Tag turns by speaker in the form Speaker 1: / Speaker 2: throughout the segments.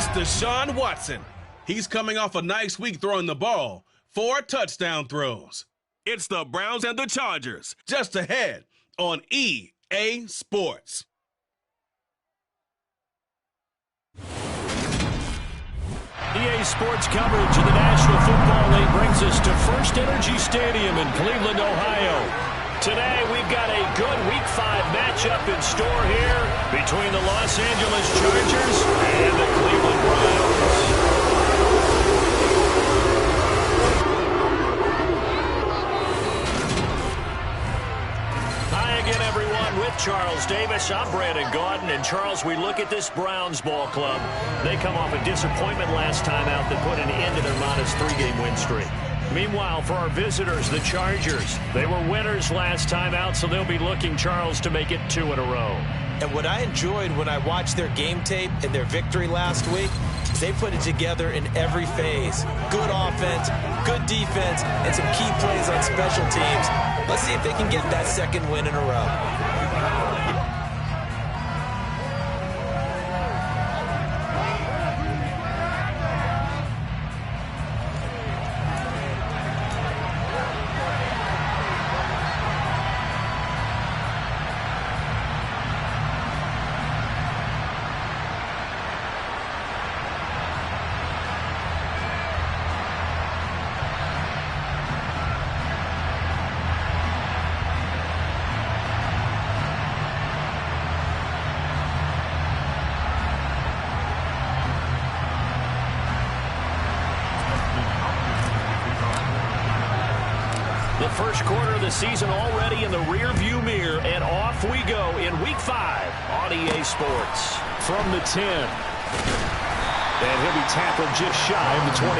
Speaker 1: It's Deshaun Watson. He's coming off a nice week throwing the ball. 4 touchdown throws. It's the Browns and the Chargers, just ahead on EA Sports.
Speaker 2: EA Sports coverage of the National Football League brings us to First Energy Stadium in Cleveland, Ohio. Today, we've got a good Week 5 matchup in store here between the Los Angeles Chargers and the Cleveland Browns. Hi again, everyone. With Charles Davis, I'm Brandon Gaudin. And Charles, we look at this Browns ball club. They come off a disappointment last time out that put an end to their modest 3-game win streak. Meanwhile, for our visitors, the Chargers, they were winners last time out, so they'll be looking, Charles, to make it 2 in a row.
Speaker 3: And what I enjoyed when I watched their game tape and their victory last week is they put it together in every phase. Good offense, good defense, and some key plays on special teams. Let's see if they can get that 2nd win in a row.
Speaker 2: First quarter of the season already in the rear-view mirror, and off we go in Week 5 on EA Sports. From the 10. And he'll be tackled just shy of the 25.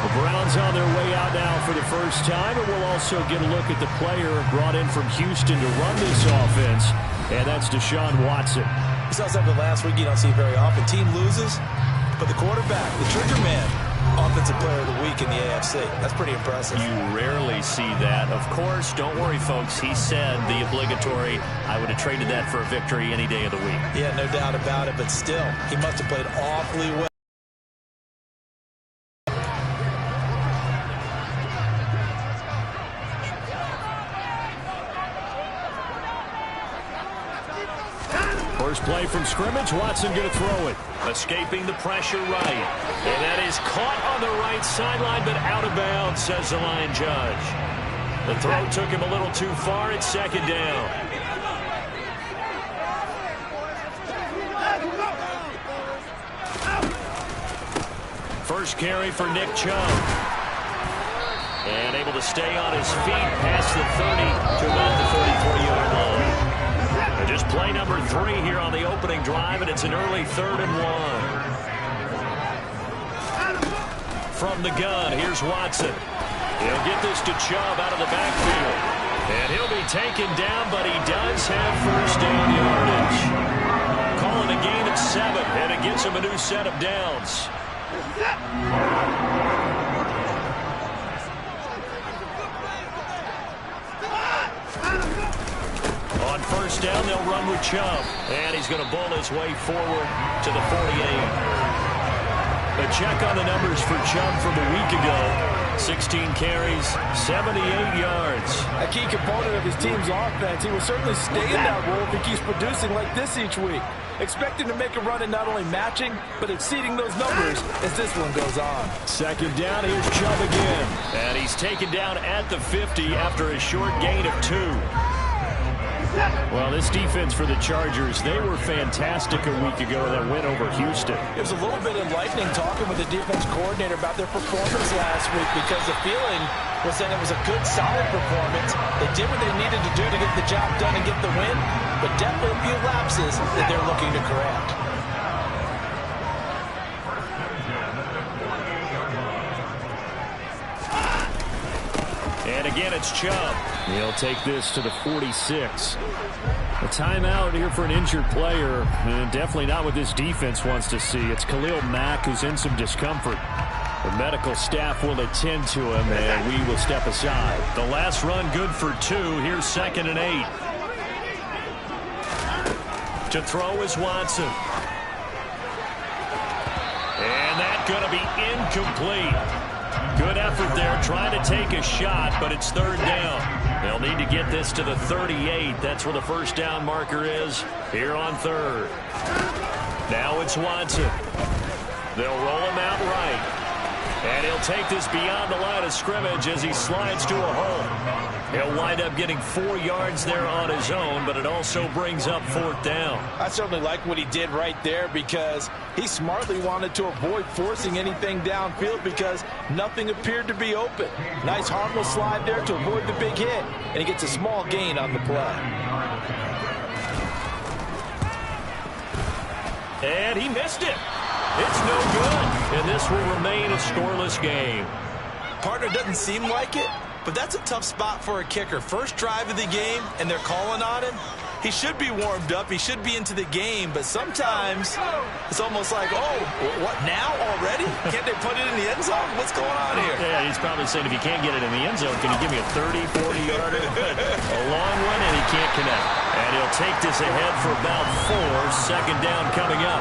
Speaker 2: The Browns on their way out now for the first time, and we'll also get a look at the player brought in from Houston to run this offense, and that's Deshaun Watson.
Speaker 3: We saw something last week you don't see very often. Team loses, but the quarterback, the trigger man, Offensive Player of the Week in the AFC. That's pretty impressive.
Speaker 2: You rarely see that. Of course, don't worry, folks. He said the obligatory, I would have traded that for a victory any day of the week.
Speaker 3: Yeah, no doubt about it, but still, he must have played awfully well.
Speaker 2: First play from scrimmage, Watson going to throw it. Escaping the pressure right. And that is caught on the right sideline, but out of bounds, says the line judge. The throw took him a little too far. It's 2nd down. First carry for Nick Chubb. And able to stay on his feet past the 30 to about the 34-yard line. Just play number 3 here on the opening drive, and it's an early 3rd and 1. From the gun, here's Watson. He'll get this to Chubb out of the backfield. And he'll be taken down, but he does have first down yardage. Calling a gain of 7, and it gives him a new set of downs. On first down, they'll run with Chubb. And he's going to bull his way forward to the 48. A check on the numbers for Chubb from a week ago. 16 carries, 78 yards.
Speaker 4: A key component of his team's offense. He will certainly stay in that role if he keeps producing like this each week. Expecting to make a run at not only matching, but exceeding those numbers as this one goes on.
Speaker 2: 2nd down, here's Chubb again. And he's taken down at the 50 after a short gain of 2. Well, this defense for the Chargers, they were fantastic a week ago in that win over Houston.
Speaker 3: It was a little bit enlightening talking with the defense coordinator about their performance last week because the feeling was that it was a good, solid performance. They did what they needed to do to get the job done and get the win, but definitely a few lapses that they're looking to correct.
Speaker 2: And again, it's Chubb. He'll take this to the 46. A timeout here for an injured player, and definitely not what this defense wants to see. It's Khalil Mack who's in some discomfort. The medical staff will attend to him, and we will step aside. The last run good for 2. Here's 2nd and 8. To throw is Watson. Going to be incomplete. Good effort there trying to take a shot, but it's third down. They'll need to get this to the 38. That's where the first down marker is here on third. Now it's Watson. They'll roll him out right. And he'll take this beyond the line of scrimmage as he slides to a hole. He'll wind up getting 4 yards there on his own, but it also brings up fourth down.
Speaker 4: I certainly like what he did right there because he smartly wanted to avoid forcing anything downfield because nothing appeared to be open. Nice harmless slide there to avoid the big hit, and he gets a small gain on the play.
Speaker 2: And he missed it. It's no good, and this will remain a scoreless game.
Speaker 3: Partner doesn't seem like it, but that's a tough spot for a kicker. First drive of the game, and they're calling on him. He should be warmed up. He should be into the game, but sometimes it's almost like, oh, what, now already? Can't they put it in the end zone? What's going on here?
Speaker 2: Yeah, he's probably saying if you can't get it in the end zone, can you give me a 30, 40-yarder? A long one, and he can't connect. And he'll take this ahead for about 4. Second down coming up.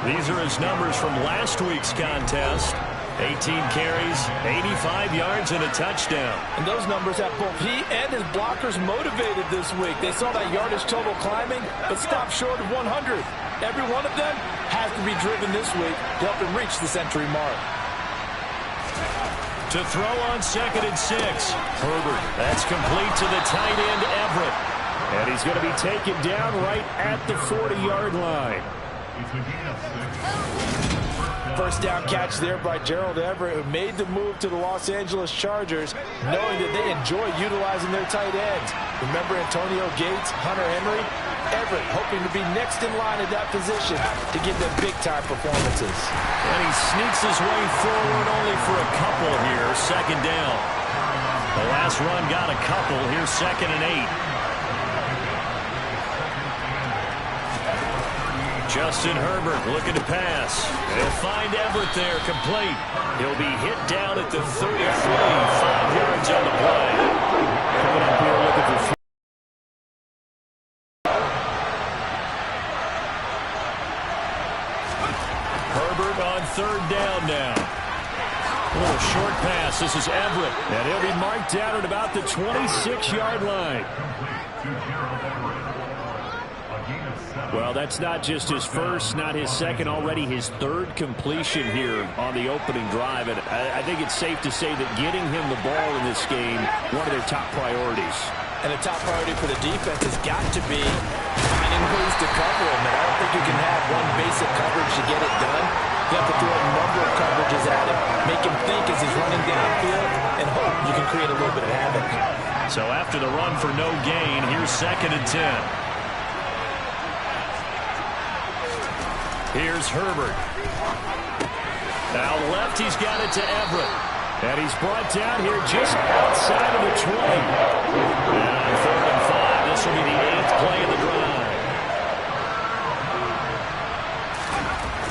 Speaker 2: These are his numbers from last week's contest. 18 carries, 85 yards, and a touchdown.
Speaker 4: And those numbers have both he and his blockers motivated this week. They saw that yardage total climbing, but stopped short of 100. Every one of them has to be driven this week to help him reach the century mark.
Speaker 2: To throw on 2nd and 6. Herbert. That's complete to the tight end, Everett. And he's going to be taken down right at the 40-yard line.
Speaker 4: First down catch there by Gerald Everett, who made the move to the Los Angeles Chargers, knowing that they enjoy utilizing their tight ends. Remember Antonio Gates, Hunter Henry? Everett hoping to be next in line at that position to give them big-time performances.
Speaker 2: And he sneaks his way forward only for a couple here. Second down. The last run got a couple. Here's 2nd and 8. Justin Herbert looking to pass. He'll find Everett there, complete. He'll be hit down at the 33, 5 yards on the play. Coming up here looking for Herbert on third down now. A little short pass. This is Everett. And he'll be marked down at about the 26-yard line. Well, that's not just his first, not his second, already his third completion here on the opening drive. And I think it's safe to say that getting him the ball in this game, one of their top priorities.
Speaker 4: And the top priority for the defense has got to be finding ways to cover him. And I don't think you can have one basic coverage to get it done. You have to throw a number of coverages at him, make him think as he's running downfield, and hope you can create a little bit of havoc.
Speaker 2: So after the run for no gain, here's 2nd and 10. Here's Herbert. Now left, he's got it to Everett. And he's brought down here just outside of the 20. And on 3rd and 5, this will be the 8th play of the drive.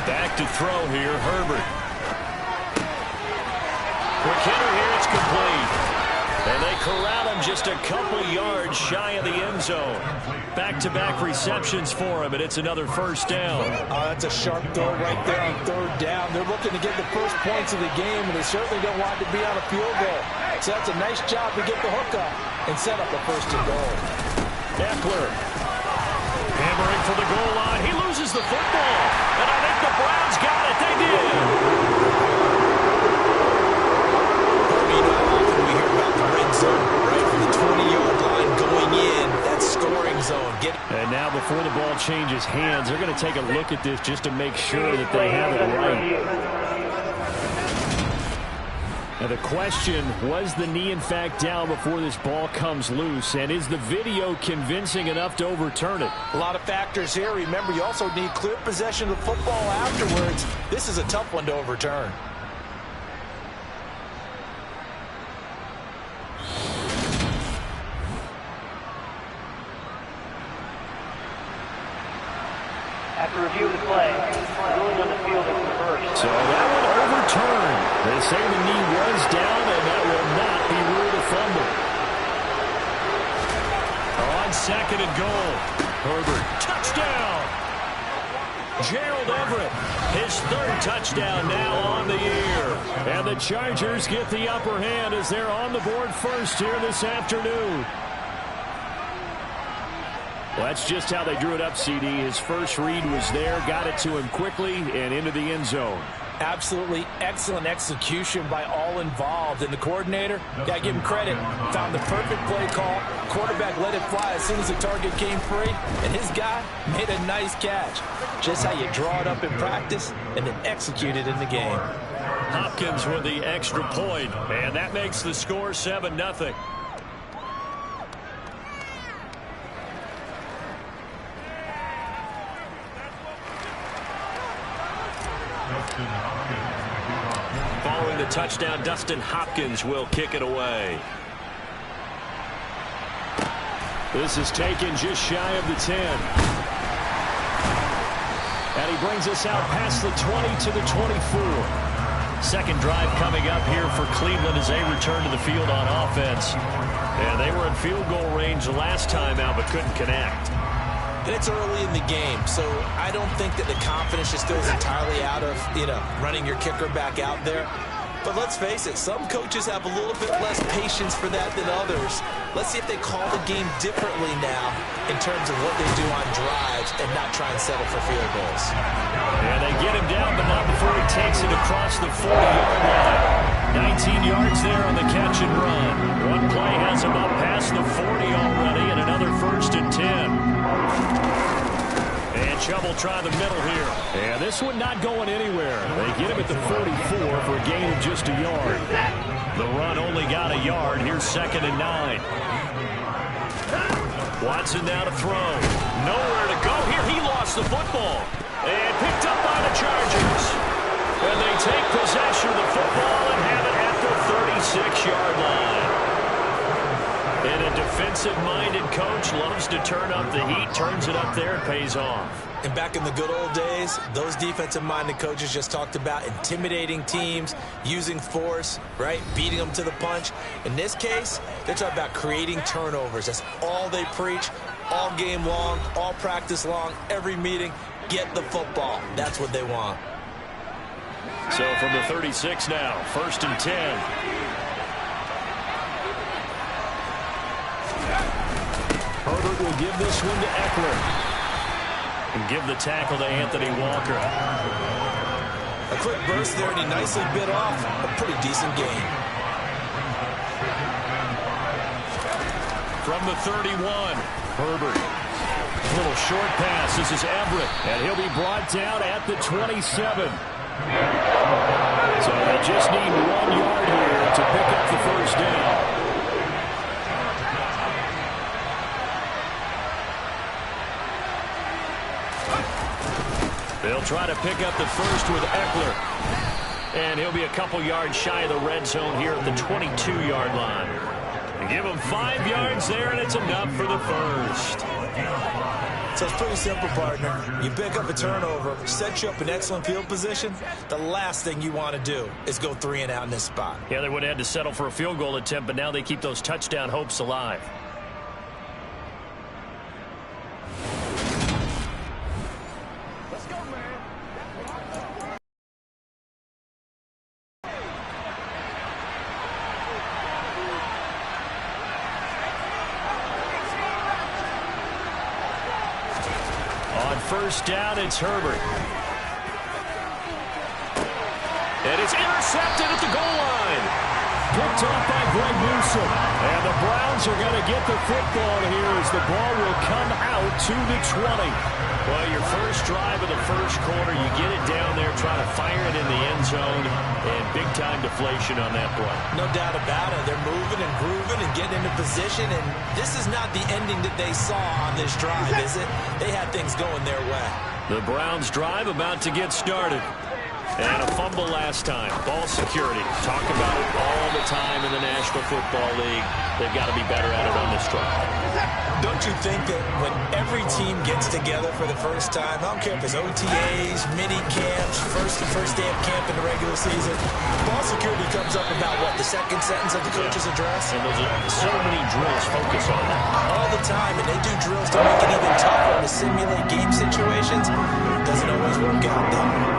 Speaker 2: Back to throw here, Herbert. Quick hitter here, it's complete. And they corral him just a couple yards shy of the end zone. Back-to-back receptions for him, and it's another first down.
Speaker 4: That's a sharp throw right there on third down. They're looking to get the first points of the game, and they certainly don't want to be on a field goal. So that's a nice job to get the hook up and set up a first and goal.
Speaker 2: Eckler hammering for the goal line. He loses the football, and I think the Browns got it. They did.
Speaker 3: We hear about the red zone, right from the 20-yard line going in, that scoring zone.
Speaker 2: And now before the ball changes hands, they're going to take a look at this just to make sure that they have it right. Now the question, was the knee in fact down before this ball comes loose? And is the video convincing enough to overturn it?
Speaker 4: A lot of factors here. Remember, you also need clear possession of the football afterwards. This is a tough one to overturn.
Speaker 5: After review of the play, ruling on the field is reversed.
Speaker 2: So that one overturned. They say the knee was down, and that will not be ruled a fumble. On 2nd and goal, Herbert, touchdown. Gerald Everett, his third touchdown now on the year. And the Chargers get the upper hand as they're on the board first here this afternoon. Well, that's just how they drew it up, CD. His first read was there, got it to him quickly, and into the end zone.
Speaker 4: Absolutely excellent execution by all involved. And the coordinator, got to give him credit, found the perfect play call. Quarterback let it fly as soon as the target came free. And his guy made a nice catch. Just how you draw it up in practice and then execute it in the game.
Speaker 2: Hopkins with the extra point, and that makes the score 7-0. Following the touchdown, Dustin Hopkins will kick it away. This is taken just shy of the 10. And he brings us out past the 20 to the 24. Second drive coming up here for Cleveland as they return to the field on offense. And they were in field goal range last time out but couldn't connect.
Speaker 3: And it's early in the game, so I don't think that the confidence just goes entirely out of, running your kicker back out there. But let's face it, some coaches have a little bit less patience for that than others. Let's see if they call the game differently now in terms of what they do on drives and not try and settle for field goals.
Speaker 2: And they get him down, but not before he takes it across the 40-yard line. 19 yards there on the catch and run. One play has him up past the 40 already, and another 1st and 10. And Chubb will try the middle here. And this one not going anywhere. They get him at the 44 for a gain of just a yard. The run only got a yard. Here's 2nd and 9. Watson now to throw. Nowhere to go here. He lost the football. And picked up by the Chargers. And they take possession of the football and have it at the 36-yard line. And a defensive-minded coach loves to turn up the heat, turns it up there, and pays off.
Speaker 3: And back in the good old days, those defensive-minded coaches just talked about intimidating teams, using force, right, beating them to the punch. In this case, they're talking about creating turnovers. That's all they preach, all game long, all practice long, every meeting. Get the football. That's what they want.
Speaker 2: So from the 36 now, 1st and 10. Herbert will give this one to Eckler. And give the tackle to Anthony Walker.
Speaker 3: A quick burst there, and he nicely bit off a pretty decent gain.
Speaker 2: From the 31, Herbert. Little short pass. This is Everett, and he'll be brought down at the 27. So they just need 1 yard here to pick up the 1st down. They'll try to pick up the 1st with Eckler. And he'll be a couple yards shy of the red zone here at the 22-yard line. And give him 5 yards there, and it's enough for the 1st.
Speaker 3: So it's pretty simple, partner. You pick up a turnover, set you up in excellent field position. The last thing you want to do is go 3 and out in this spot.
Speaker 2: Yeah, they would have had to settle for a field goal attempt, but now they keep those touchdown hopes alive. First down, it's Herbert. And it's intercepted at the goal line. Picked off by Greg Newsome. And the Browns are going to get the football here as the ball will come out to the 20. Well, your first drive of the first quarter, you get it down there, try to fire it in the end zone, and big-time deflation on that play.
Speaker 3: No doubt about it. They're moving and grooving and getting into position, and this is not the ending that they saw on this drive, is it? They had things going their way.
Speaker 2: The Browns drive about to get started. And a fumble last time. Ball security. Talk about it all the time in the National Football League. They've got to be better at it on this drive.
Speaker 3: Don't you think that when every team gets together for the first time, I don't care if it's OTAs, mini camps, first day of camp in the regular season, ball security comes up about what, the second sentence of the coach's address?
Speaker 2: And so many drills focus on that.
Speaker 3: All the time, and they do drills to make it even tougher to simulate game situations. Doesn't always work out, though.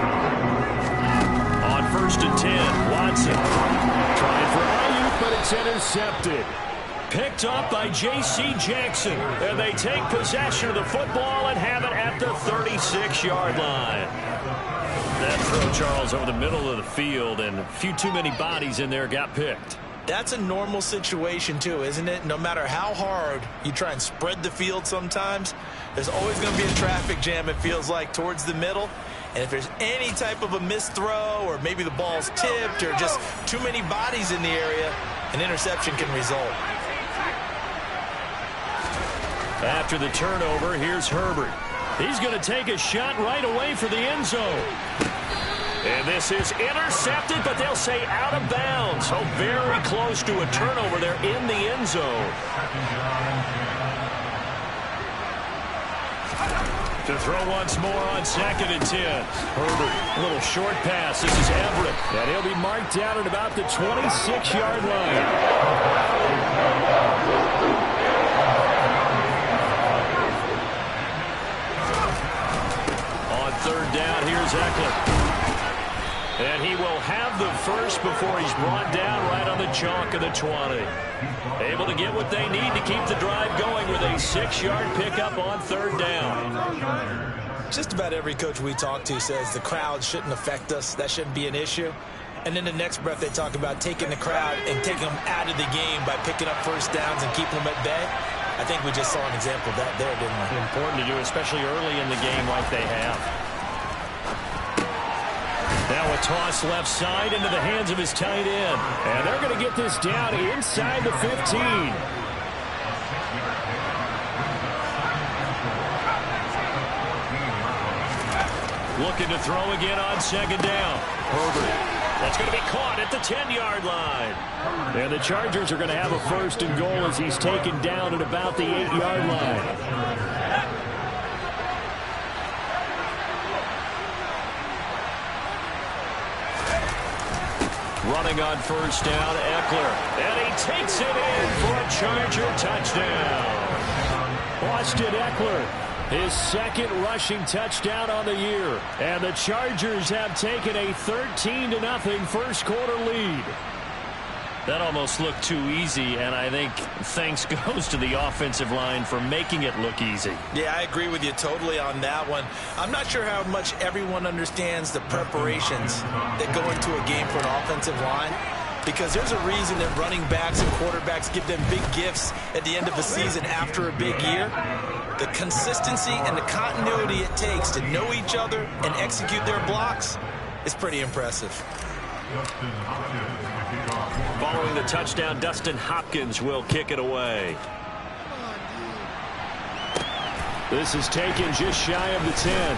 Speaker 2: On 1st and 10, Watson trying for Ayuk, but it's intercepted. Picked up by J.C. Jackson, and they take possession of the football and have it at the 36-yard line. That throw, Charles, over the middle of the field, and a few too many bodies in there got picked.
Speaker 3: That's a normal situation, too, isn't it? No matter how hard you try and spread the field sometimes, there's always going to be a traffic jam, it feels like, towards the middle. And if there's any type of a missed throw, or maybe the ball's tipped, or just too many bodies in the area, an interception can result.
Speaker 2: After the turnover, here's Herbert. He's going to take a shot right away for the end zone. And this is intercepted, but they'll say out of bounds. So very close to a turnover there in the end zone. To throw once more on 2nd and 10. Herbert, a little short pass. This is Everett. And he'll be marked down at about the 26-yard line. Third down, here's Eckler. And he will have the first before he's brought down right on the chalk of the 20. Able to get what they need to keep the drive going with a 6-yard pickup on 3rd down.
Speaker 3: Just about every coach we talk to says the crowd shouldn't affect us. That shouldn't be an issue. And in the next breath, they talk about taking the crowd and taking them out of the game by picking up first downs and keeping them at bay. I think we just saw an example of that there, didn't we?
Speaker 2: Important to do, especially early in the game like they have. Now a toss left side into the hands of his tight end. And they're going to get this down inside the 15. Looking to throw again on 2nd down. Herbert. That's going to be caught at the 10-yard line. And the Chargers are going to have a 1st and goal as he's taken down at about the 8-yard line. Running on 1st down, Eckler. And he takes it in for a Charger touchdown. Austin Eckler, his 2nd rushing touchdown on the year. And the Chargers have taken a 13-0 first quarter lead. That almost looked too easy, and I think thanks goes to the offensive line for making it look easy.
Speaker 3: Yeah, I agree with you totally on that one. I'm not sure how much everyone understands the preparations that go into a game for an offensive line, because there's a reason that running backs and quarterbacks give them big gifts at the end of a season after a big year. The consistency and the continuity it takes to know each other and execute their blocks is pretty impressive.
Speaker 2: Following the touchdown, Dustin Hopkins will kick it away. This is taken just shy of the 10.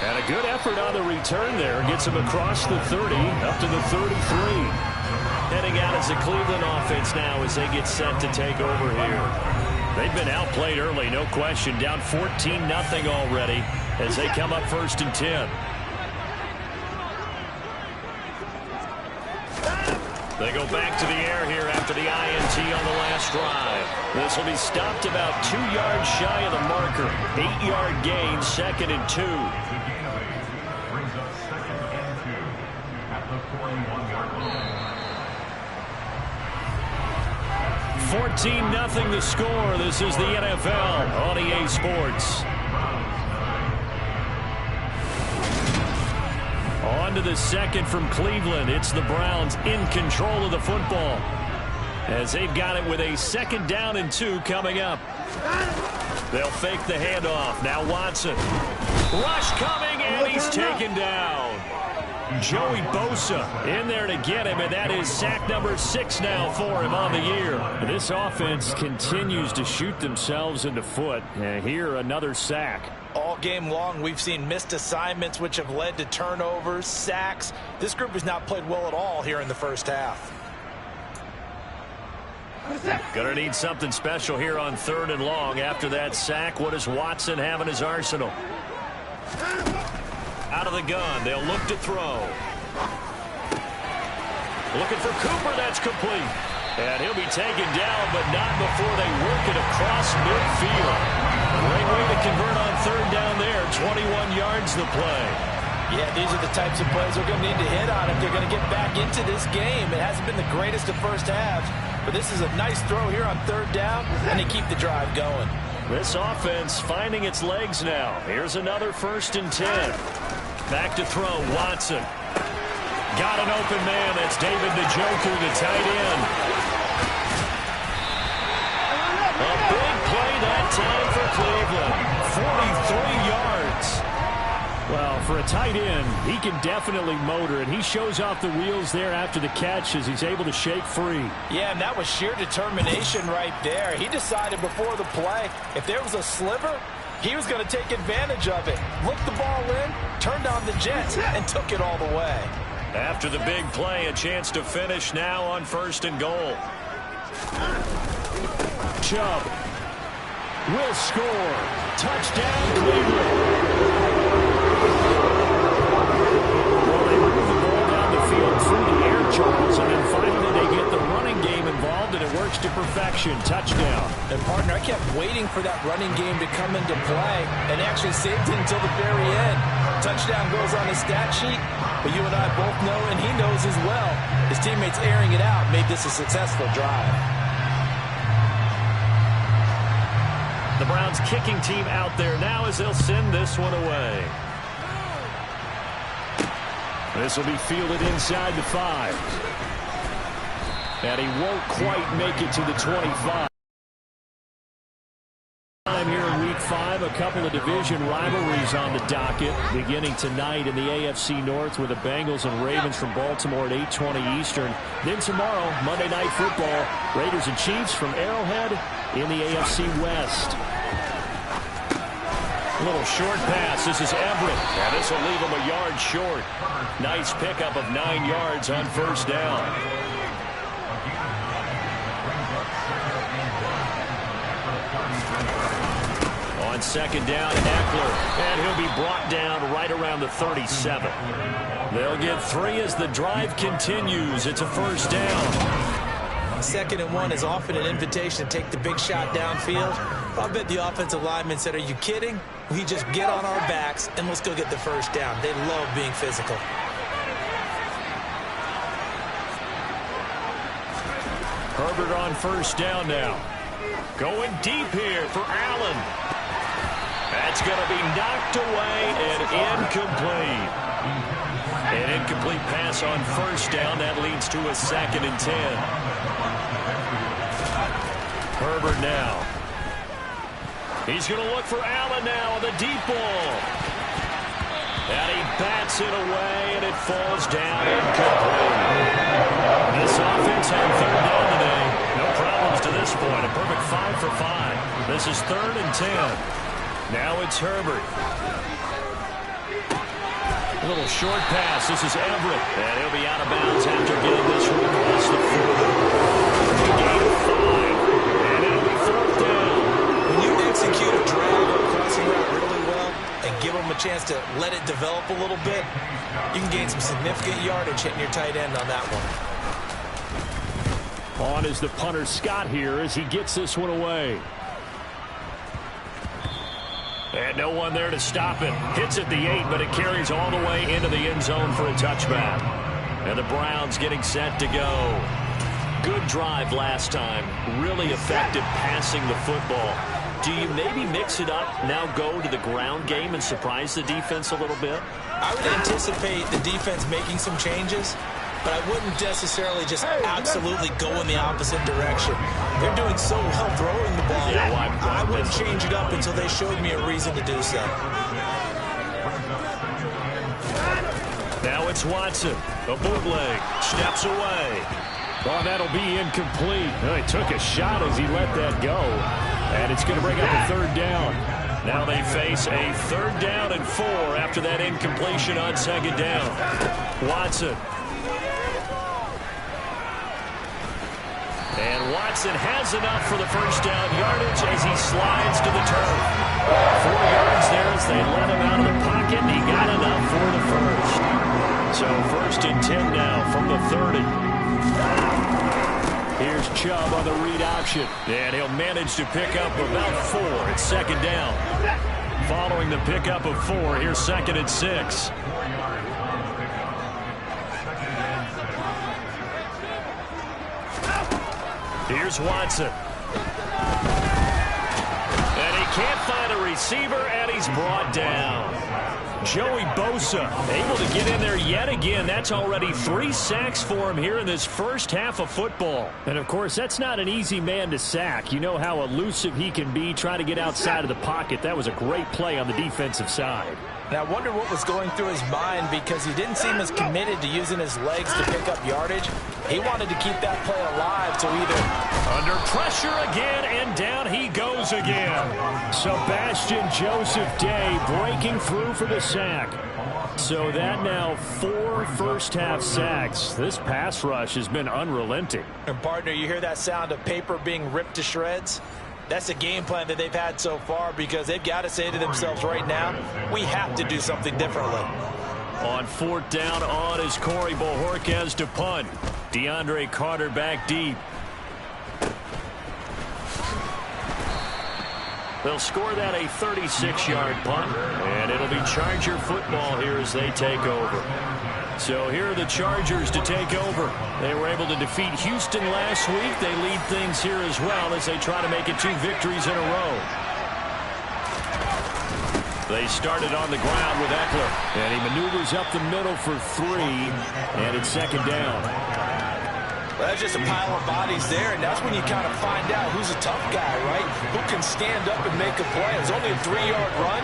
Speaker 2: And a good effort on the return there. Gets him across the 30, up to the 33. Heading out as the Cleveland offense now as they get set to take over here. They've been outplayed early, no question. Down 14-0 already as they come up 1st and 10. They go back to the air here after the INT on the last drive. This will be stopped about 2 yards shy of the marker. 8-yard gain, 2nd and 2. 14-0 the score. This is the NFL on EA Sports. On to the 2nd from Cleveland. It's the Browns in control of the football as they've got it with a 2nd down and 2 coming up. They'll fake the handoff. Now Watson. Rush coming, and he's taken down. Joey Bosa in there to get him, and that is sack number 6 now for him on the year. This offense continues to shoot themselves in the foot. And here, another sack.
Speaker 3: All game long, we've seen missed assignments, which have led to turnovers, sacks. This group has not played well at all here in the first half.
Speaker 2: Gonna need something special here on 3rd and long. After that sack, what does Watson have in his arsenal? Out of the gun, they'll look to throw. Looking for Cooper. That's complete. And he'll be taken down, but not before they work it across midfield. Great way to convert on third down there. 21 yards the play.
Speaker 4: Yeah, these are the types of plays they're going to need to hit on if they're going to get back into this game. It hasn't been the greatest of first halves, but this is a nice throw here on third down, and they keep the drive going.
Speaker 2: This offense finding its legs now. Here's another 1st and 10. Back to throw, Watson. Got an open man. That's David Njoku, the tight end. A big play that time for Cleveland. 43 yards. Well, for a tight end, he can definitely motor it. He shows off the wheels there after the catch as he's able to shake free.
Speaker 4: Yeah, and that was sheer determination right there. He decided before the play, if there was a sliver, he was going to take advantage of it. Looked the ball in, turned on the jets, and took it all the way.
Speaker 2: After the big play, a chance to finish now on 1st and goal. Chubb will score. Touchdown, Cleveland. Well, they move the ball down the field through the air, Charles, and then finally they get the running game involved, and it works to perfection. Touchdown.
Speaker 4: And, partner, I kept waiting for that running game to come into play and actually saved it until the very end. Touchdown goes on his stat sheet, but you and I both know, and he knows as well, his teammates airing it out made this a successful drive.
Speaker 2: The Browns kicking team out there now as they'll send this one away. This will be fielded inside the 5. And he won't quite make it to the 25. Here in Week 5, a couple of division rivalries on the docket beginning tonight in the AFC North with the Bengals and Ravens from Baltimore at 8:20 Eastern. Then tomorrow, Monday Night Football, Raiders and Chiefs from Arrowhead in the AFC West. A little short pass. This is Everett. And this will leave him a yard short. Nice pickup of 9 yards on 1st down. On 2nd down, Eckler, and he'll be brought down right around the 37. They'll get 3 as the drive continues. It's a 1st down.
Speaker 4: 2nd and 1 is often an invitation to take the big shot downfield. I bet the offensive lineman said, are you kidding? We just get on our backs and let's go get the 1st down. They love being physical.
Speaker 2: Herbert on 1st down now. Going deep here for Allen. That's going to be knocked away and incomplete. An incomplete pass on 1st down. That leads to a 2nd and 10. Herbert now. He's going to look for Allen now on the deep ball. And he bats it away, and it falls down incomplete. This offense on 3rd down today. No problems to this point. A perfect 5 for 5. This is 3rd and 10. Now it's Herbert. A little short pass. This is Everett. And he'll be out of bounds after getting this one across the 40. A gain of 5. And it'll be 4th down.
Speaker 4: When you execute a drag or a crossing route really well and give them a chance to let it develop a little bit, you can gain some significant yardage hitting your tight end on that one.
Speaker 2: On is the punter Scott here as he gets this one away. And no one there to stop it. Hits at the 8, but it carries all the way into the end zone for a touchback. And the Browns getting set to go. Good drive last time. Really effective passing the football. Do you maybe mix it up, now go to the ground game and surprise the defense a little bit?
Speaker 4: I would anticipate the defense making some changes, but I wouldn't necessarily just absolutely go in the opposite direction. They're doing so well throwing the ball.
Speaker 2: Yeah,
Speaker 4: I wouldn't change it up until they showed me a reason to do so.
Speaker 2: Now it's Watson. A bootleg. Steps away. Oh, that'll be incomplete. Oh, he took a shot as he let that go. And it's going to bring up a 3rd down. Now they face a 3rd down and 4 after that incompletion on 2nd down. Watson. And Watson has enough for the 1st down yardage as he slides to the turf. 4 yards there as they let him out of the pocket, and he got enough for the 1st. So 1st and 10 now from the 30. Chubb on the read option. And he'll manage to pick up about 4. It's second down. Following the pickup of 4, here's 2nd and 6. Here's Watson. And he can't find a receiver, and he's brought down. Joey Bosa able to get in there yet again. That's already 3 sacks for him here in this first half of football. And, of course, that's not an easy man to sack. You know how elusive he can be trying to get outside of the pocket. That was a great play on the defensive side.
Speaker 3: And I wonder what was going through his mind, because he didn't seem as committed to using his legs to pick up yardage. He wanted to keep that play alive, so either
Speaker 2: under pressure again, and down he goes again. Sebastian Joseph Day breaking through for the sack. So that now 4 first-half sacks. This pass rush has been unrelenting.
Speaker 3: And, partner, you hear that sound of paper being ripped to shreds? That's a game plan that they've had so far, because they've got to say to themselves right now, we have to do something differently.
Speaker 2: On 4th down, on is Corey Bojorquez to punt. DeAndre Carter back deep. They'll score that a 36-yard punt, and it'll be Charger football here as they take over. So here are the Chargers to take over. They were able to defeat Houston last week. They lead things here as well as they try to make it 2 victories in a row. They started on the ground with Eckler, and he maneuvers up the middle for 3, and it's second down.
Speaker 3: Well, that's just a pile of bodies there, and that's when you kind of find out who's a tough guy, right? Who can stand up and make a play. It was only a 3-yard run,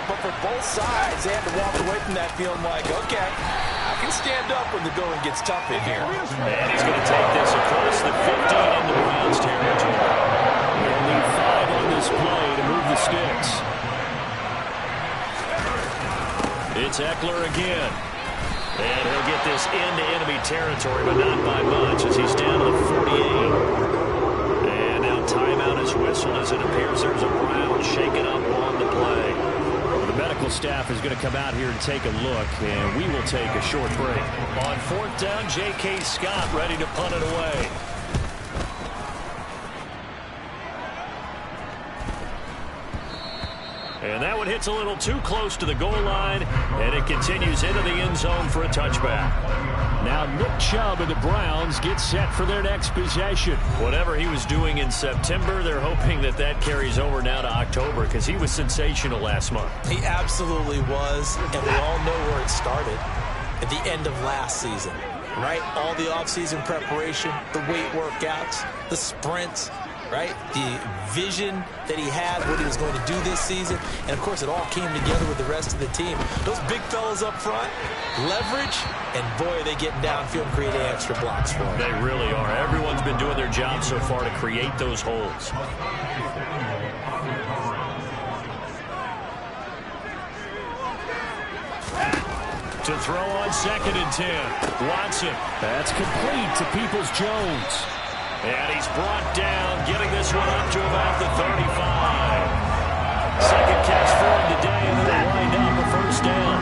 Speaker 3: but for both sides, they had to walk away from that feeling like, okay, I can stand up when the going gets tough in here.
Speaker 2: And he's going to take this across the 15 into Browns territory. They'll need 5 on this play to move the sticks. It's Eckler again. And he'll get this into enemy territory, but not by much as he's down to the 48. And now timeout is whistled as it appears there's a Brown shaken up on the play. The medical staff is going to come out here and take a look, and we will take a short break. On 4th down, J.K. Scott ready to punt it away. And that one hits a little too close to the goal line, and it continues into the end zone for a touchback. Now Nick Chubb and the Browns get set for their next possession. Whatever he was doing in September, they're hoping that that carries over now to October, because he was sensational last month.
Speaker 3: He absolutely was, and we all know where it started. At the end of last season, right? All the offseason preparation, the weight workouts, the sprints, right? The vision that he had, what he was going to do this season. And, of course, it all came together with the rest of the team. Those big fellas up front, leverage, and, boy, are they getting downfield and creating extra blocks for him.
Speaker 2: They really are. Everyone's been doing their job so far to create those holes. To throw on 2nd and 10. Watson. That's complete to Peoples-Jones. And he's brought down, getting this one up to about the 35. Second catch for him today, and then they wind up a first down.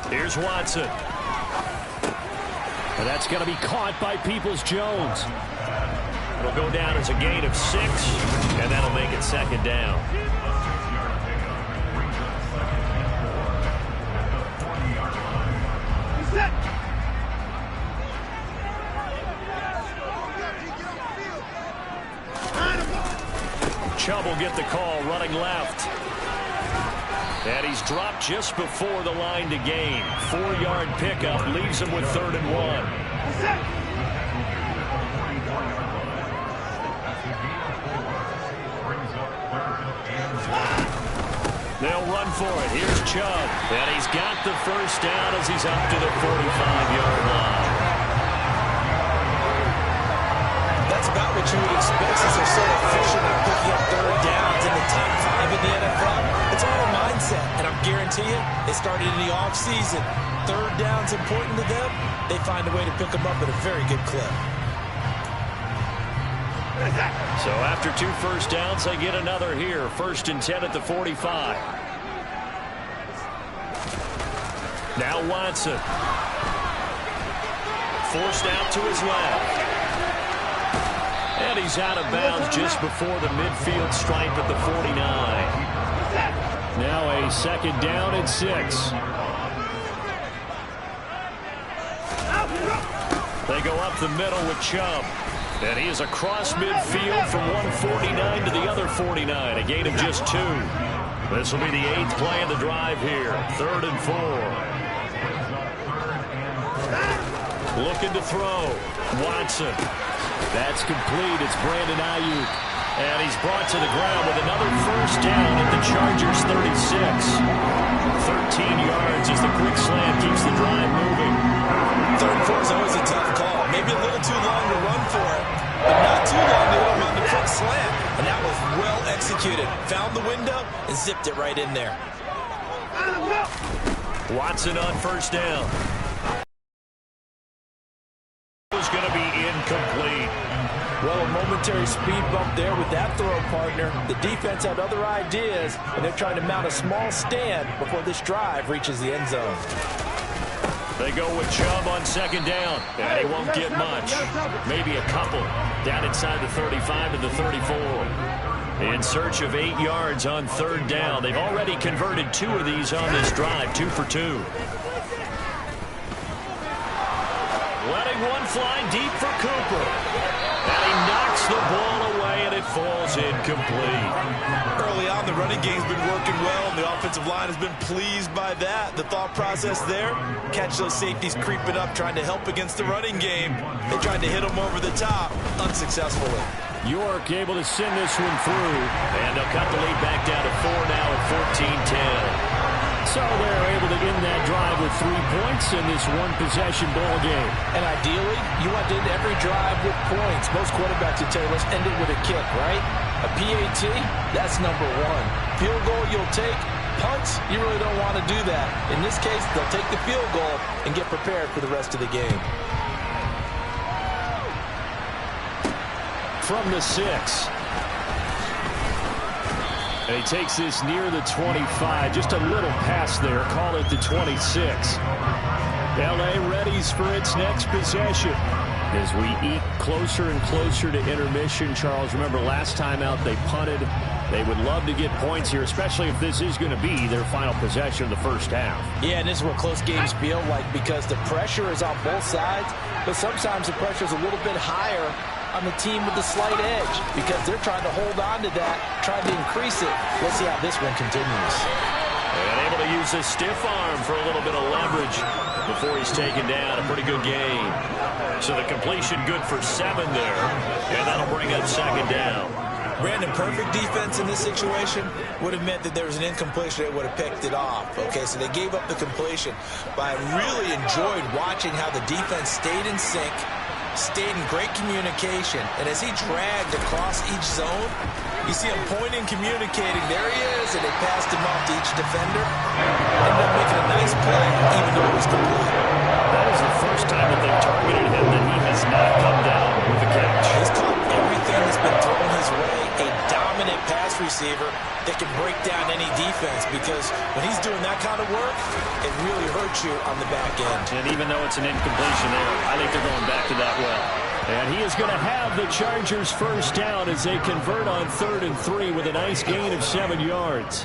Speaker 2: Here's Watson. And that's going to be caught by Peoples-Jones. It'll go down as a gain of 6, and that'll make it second down. Chubb will get the call running left. And he's dropped just before the line to gain. 4-yard pickup leaves him with 3rd and 1. They'll run for it. Here's Chubb. And he's got the first down as he's up to the 45-yard line.
Speaker 3: That's about what you would expect, since they're so efficient at picking up 3rd downs in the top 5 in the NFL. It's all a mindset, and I'm guarantee you, they started in the offseason. 3rd down's important to them. They find a way to pick them up at a very good clip.
Speaker 2: So after 2 first downs, they get another here. 1st and 10 at the 45. Now Watson. Forced out to his left. And he's out of bounds just before the midfield stripe at the 49. Now a second down and 6. They go up the middle with Chubb. And he is across midfield from 149 to the other 49. A gain of just 2. This will be the 8th play of the drive here. 3rd and 4. Looking to throw. Watson. That's complete. It's Brandon Ayuk. And he's brought to the ground with another first down at the Chargers 36. 13 yards as the quick slant keeps the drive moving.
Speaker 3: 3rd and 4 is always a tough call. Maybe a little too long to run for it, but not too long to hit him on the quick slant. And that was well executed. Found the window and zipped it right in there.
Speaker 2: Watson on first down. Was going to be incomplete.
Speaker 4: Well, a momentary speed bump there with that throw partner. The defense had other ideas, and they're trying to mount a small stand before this drive reaches the end zone.
Speaker 2: They go with Chubb on second down, and he won't get much. Maybe a couple down inside the 35 and the 34. In search of 8 yards on 3rd down. They've already converted 2 of these on this drive, 2 for 2. Letting one fly deep for Cooper. And he knocks the ball away, and it falls incomplete.
Speaker 3: Early on, the running game's been working well, and the offensive line has been pleased by that. The thought process there, catch those safeties creeping up, trying to help against the running game. They tried to hit them over the top, unsuccessfully.
Speaker 2: York able to send this one through, and they'll cut the lead back down to 4 now at 14-10. So they're able to end that drive with 3 points in this one-possession ball game.
Speaker 4: And ideally, you want to end every drive with points. Most quarterbacks would tell us end it with a kick, right? A PAT, that's number 1. Field goal you'll take. Punts, you really don't want to do that. In this case, they'll take the field goal and get prepared for the rest of the game.
Speaker 2: From the 6. And he takes this near the 25. Just a little pass there. Call it the 26. L.A. readies for its next possession. As we eke closer and closer to intermission, Charles, remember last time out they punted. They would love to get points here, especially if this is going to be their final possession of the first half.
Speaker 4: Yeah, and this is what close games feel like because the pressure is on both sides, but sometimes the pressure is a little bit higher on the team with the slight edge because they're trying to hold on to that, trying to increase it. Let's see how this one continues.
Speaker 2: And able to use his stiff arm for a little bit of leverage before he's taken down. A pretty good gain. So the completion good for 7 there, and that'll bring up second down.
Speaker 3: Brandon, perfect defense in this situation would have meant that there was an incompletion. They would have picked it off. Okay, so they gave up the completion. But I really enjoyed watching how the defense stayed in sync, stayed in great communication, and as he dragged across each zone, you see him pointing, communicating. There he is, and they passed him off to each defender. Ended up making a nice play, even though it was complete.
Speaker 2: That is the first time that they've targeted him that he has not come down with a catch.
Speaker 3: He's caught everything that's been thrown his way. A dominant pass receiver that can break down any defense because when he's doing that kind of work, it really hurts you on the back end.
Speaker 2: And even though it's an incompletion there, I think they're going back to that well. And he is going to have the Chargers first down as they convert on 3rd and 3 with a nice gain of 7 yards.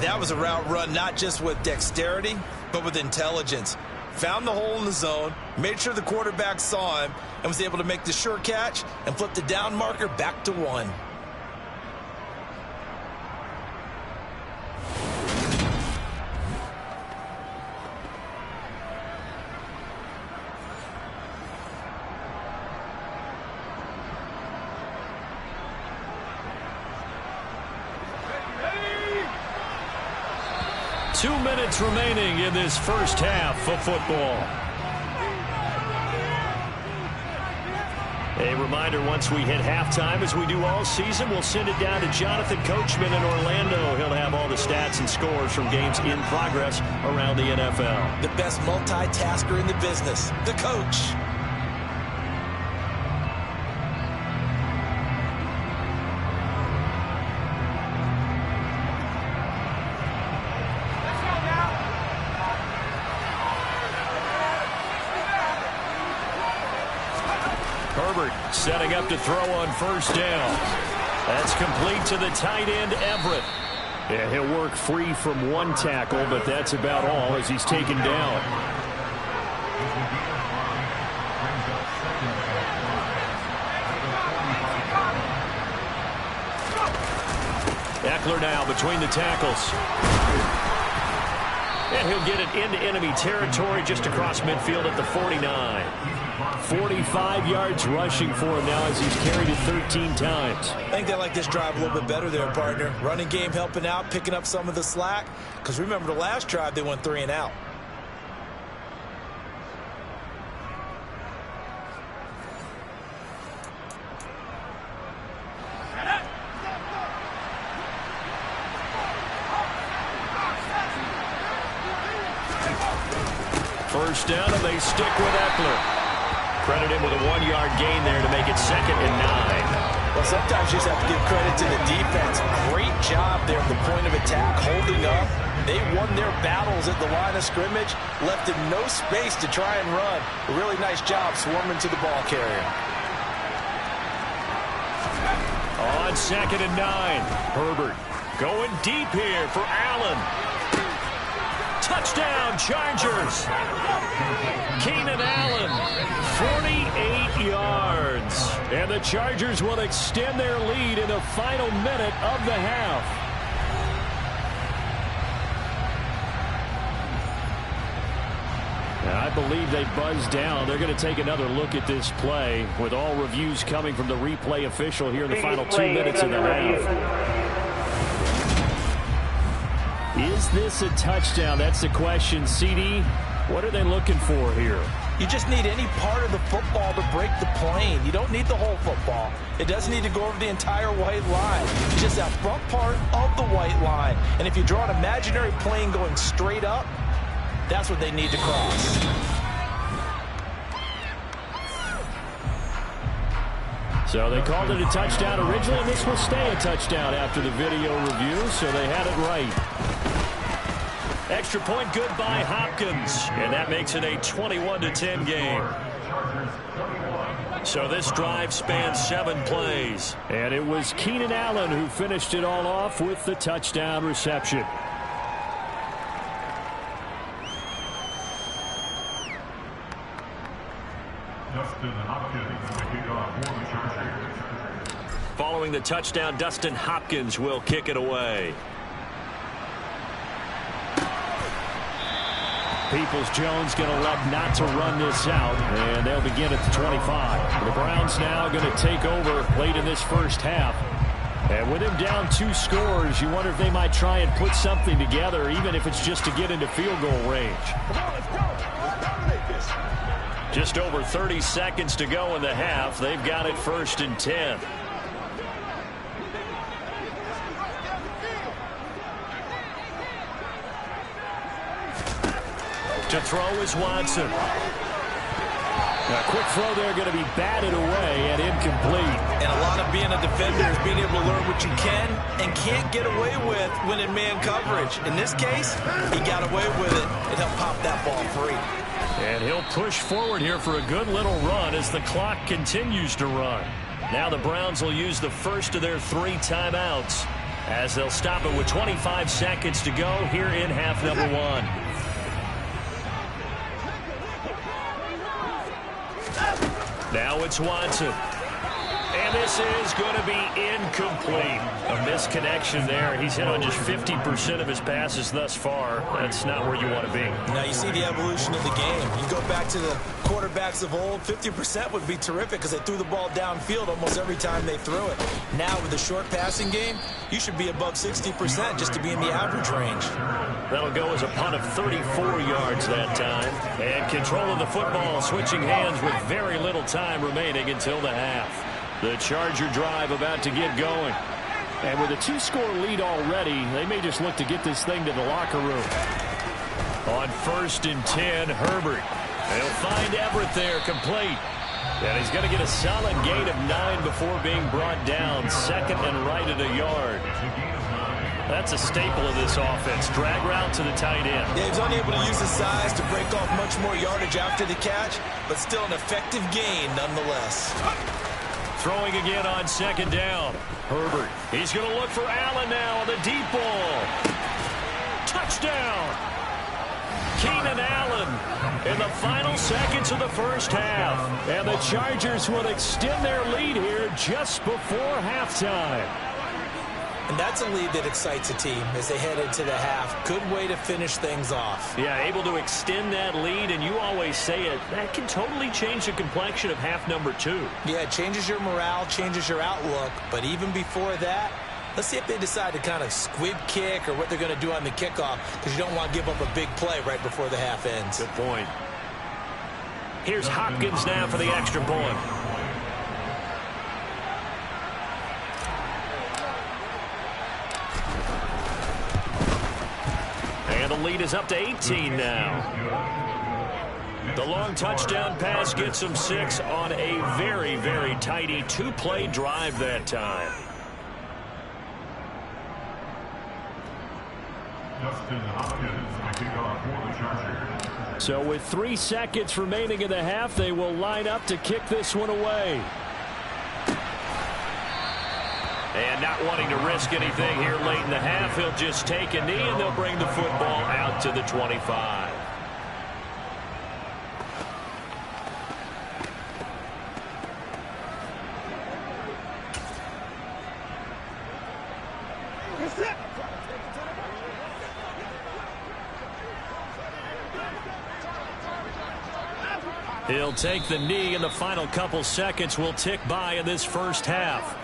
Speaker 3: That was a route run not just with dexterity, but with intelligence. Found the hole in the zone, made sure the quarterback saw him, and was able to make the sure catch and flip the down marker back to 1.
Speaker 2: Two minutes remaining in this first half of football. A reminder, once we hit halftime, as we do all season, we'll send it down to Jonathan Coachman in Orlando. He'll have all the stats and scores from games in progress around the NFL.
Speaker 3: The best multitasker in the business, the coach.
Speaker 2: setting up to throw on first down. That's complete to the tight end, Everett. Yeah, he'll work free from one tackle, but that's about all as he's taken down. Eckler now between the tackles. And he'll get it into enemy territory just across midfield at the 49. 45 yards rushing for him now as he's carried it 13 times.
Speaker 3: I think they like this drive a little bit better there, partner. Running game helping out, picking up some of the slack. Because remember, the last drive, they went 3 and out.
Speaker 2: First down, and they stick with Eckler. Credit him with a 1-yard gain there to make it 2nd and 9.
Speaker 3: Well, sometimes you just have to give credit to the defense. Great job there at the point of attack, holding up. They won their battles at the line of scrimmage, left him no space to try and run. A really nice job swarming to the ball carrier.
Speaker 2: On 2nd and 9, Herbert going deep here for Allen. Touchdown, Chargers. Keenan Allen, 48 yards. And the Chargers will extend their lead in the final minute of the half. And I believe they buzzed down. They're going to take another look at this play with all reviews coming from the replay official here in the final 2 minutes of the half. Is this a touchdown? That's the question. CD, what are they looking for here?
Speaker 3: You just need any part of the football to break the plane. You don't need the whole football. It doesn't need to go over the entire white line. It's just that front part of the white line. And if you draw an imaginary plane going straight up, that's what they need to cross.
Speaker 2: So they called it a touchdown originally, and this will stay a touchdown after the video review, so they had it right. Extra point good by Hopkins, and that makes it a 21-10 game. So this drive spans 7 plays, and it was Keenan Allen who finished it all off with the touchdown reception. Following the touchdown, Dustin Hopkins will kick it away. Peoples-Jones going to elect not to run this out, and they'll begin at the 25. The Browns now going to take over late in this first half. And with him down 2 scores, you wonder if they might try and put something together, even if it's just to get into field goal range. Just over 30 seconds to go in the half. They've got it 1st and 10. To throw is Watson. A quick throw there going to be batted away and incomplete.
Speaker 3: And a lot of being a defender is being able to learn what you can and can't get away with when in man coverage. In this case, he got away with it and helped pop that ball free.
Speaker 2: And he'll push forward here for a good little run as the clock continues to run. Now the Browns will use the first of their 3 timeouts as they'll stop it with 25 seconds to go here in half number 1. Now it's Watson. And this is going to be incomplete. A misconnection there. He's hit on just 50% of his passes thus far. That's not where you want to be.
Speaker 3: Now you see the evolution of the game. You go back to the quarterbacks of old, 50% would be terrific because they threw the ball downfield almost every time they threw it. Now with the short passing game, you should be above 60% just to be in the average range.
Speaker 2: That'll go as a punt of 34 yards that time. And control of the football switching hands with very little time remaining until the half. The Charger drive about to get going. And with a 2-score lead already, they may just look to get this thing to the locker room. On 1st and 10, Herbert. They'll find Everett there, complete. And he's going to get a solid gain of 9 before being brought down. 2nd and right at a yard. That's a staple of this offense. Drag route to the tight end.
Speaker 3: Yeah, he's only able to use his size to break off much more yardage after the catch, but still an effective gain nonetheless.
Speaker 2: throwing again on second down. Herbert. He's going to look for Allen now on the deep ball. Touchdown. Keenan Allen in the final seconds of the first half. And the Chargers will extend their lead here just before halftime.
Speaker 3: And that's a lead that excites a team as they head into the half. Good way to finish things off.
Speaker 2: Yeah, able to extend that lead, and you always say it, that can totally change the complexion of half number 2.
Speaker 3: Yeah, it changes your morale, changes your outlook. But even before that, let's see if they decide to kind of squib kick or what they're going to do on the kickoff, because you don't want to give up a big play right before the half ends.
Speaker 2: Good point. Here's Hopkins now for the extra point. And the lead is up to 18 now. The long touchdown pass gets them 6 on a very, very tidy 2-play drive that time. So with 3 seconds remaining in the half, they will line up to kick this one away. And not wanting to risk anything here late in the half, he'll just take a knee and they'll bring the football out to the 25. He'll take the knee, and the final couple seconds will tick by in this first half.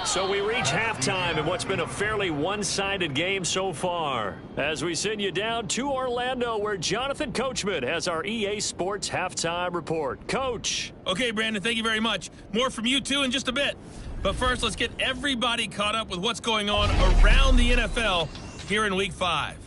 Speaker 2: So we reach halftime in what's been a fairly one-sided game so far. As we send you down to Orlando, where Jonathan Coachman has our EA Sports Halftime Report. Coach.
Speaker 6: Okay, Brandon, thank you very much. More from you two in just a bit. But first, let's get everybody caught up with what's going on around the NFL here in Week 5.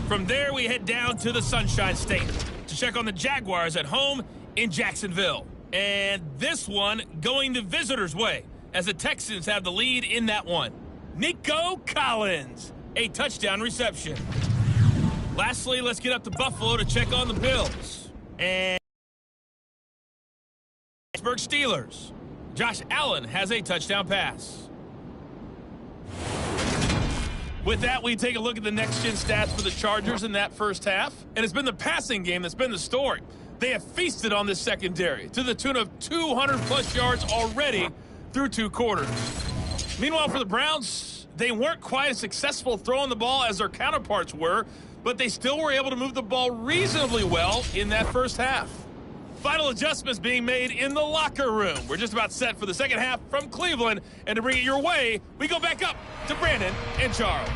Speaker 6: From there, we head down to the Sunshine State to check on the Jaguars at home in Jacksonville. And this one going the visitors' way as the Texans have the lead in that one. Nico Collins, a touchdown reception. Lastly, let's get up to Buffalo to check on the Bills. And Pittsburgh Steelers. Josh Allen has a touchdown pass. With that, we take a look at the next-gen stats for the Chargers in that first half. And it's been the passing game that's been the story. They have feasted on this secondary to the tune of 200-plus yards already through 2 quarters. Meanwhile, for the Browns, they weren't quite as successful throwing the ball as their counterparts were, but they still were able to move the ball reasonably well in that first half. Final adjustments being made in the locker room. We're just about set for the second half from Cleveland. And to bring it your way, we go back up to Brandon and Charles.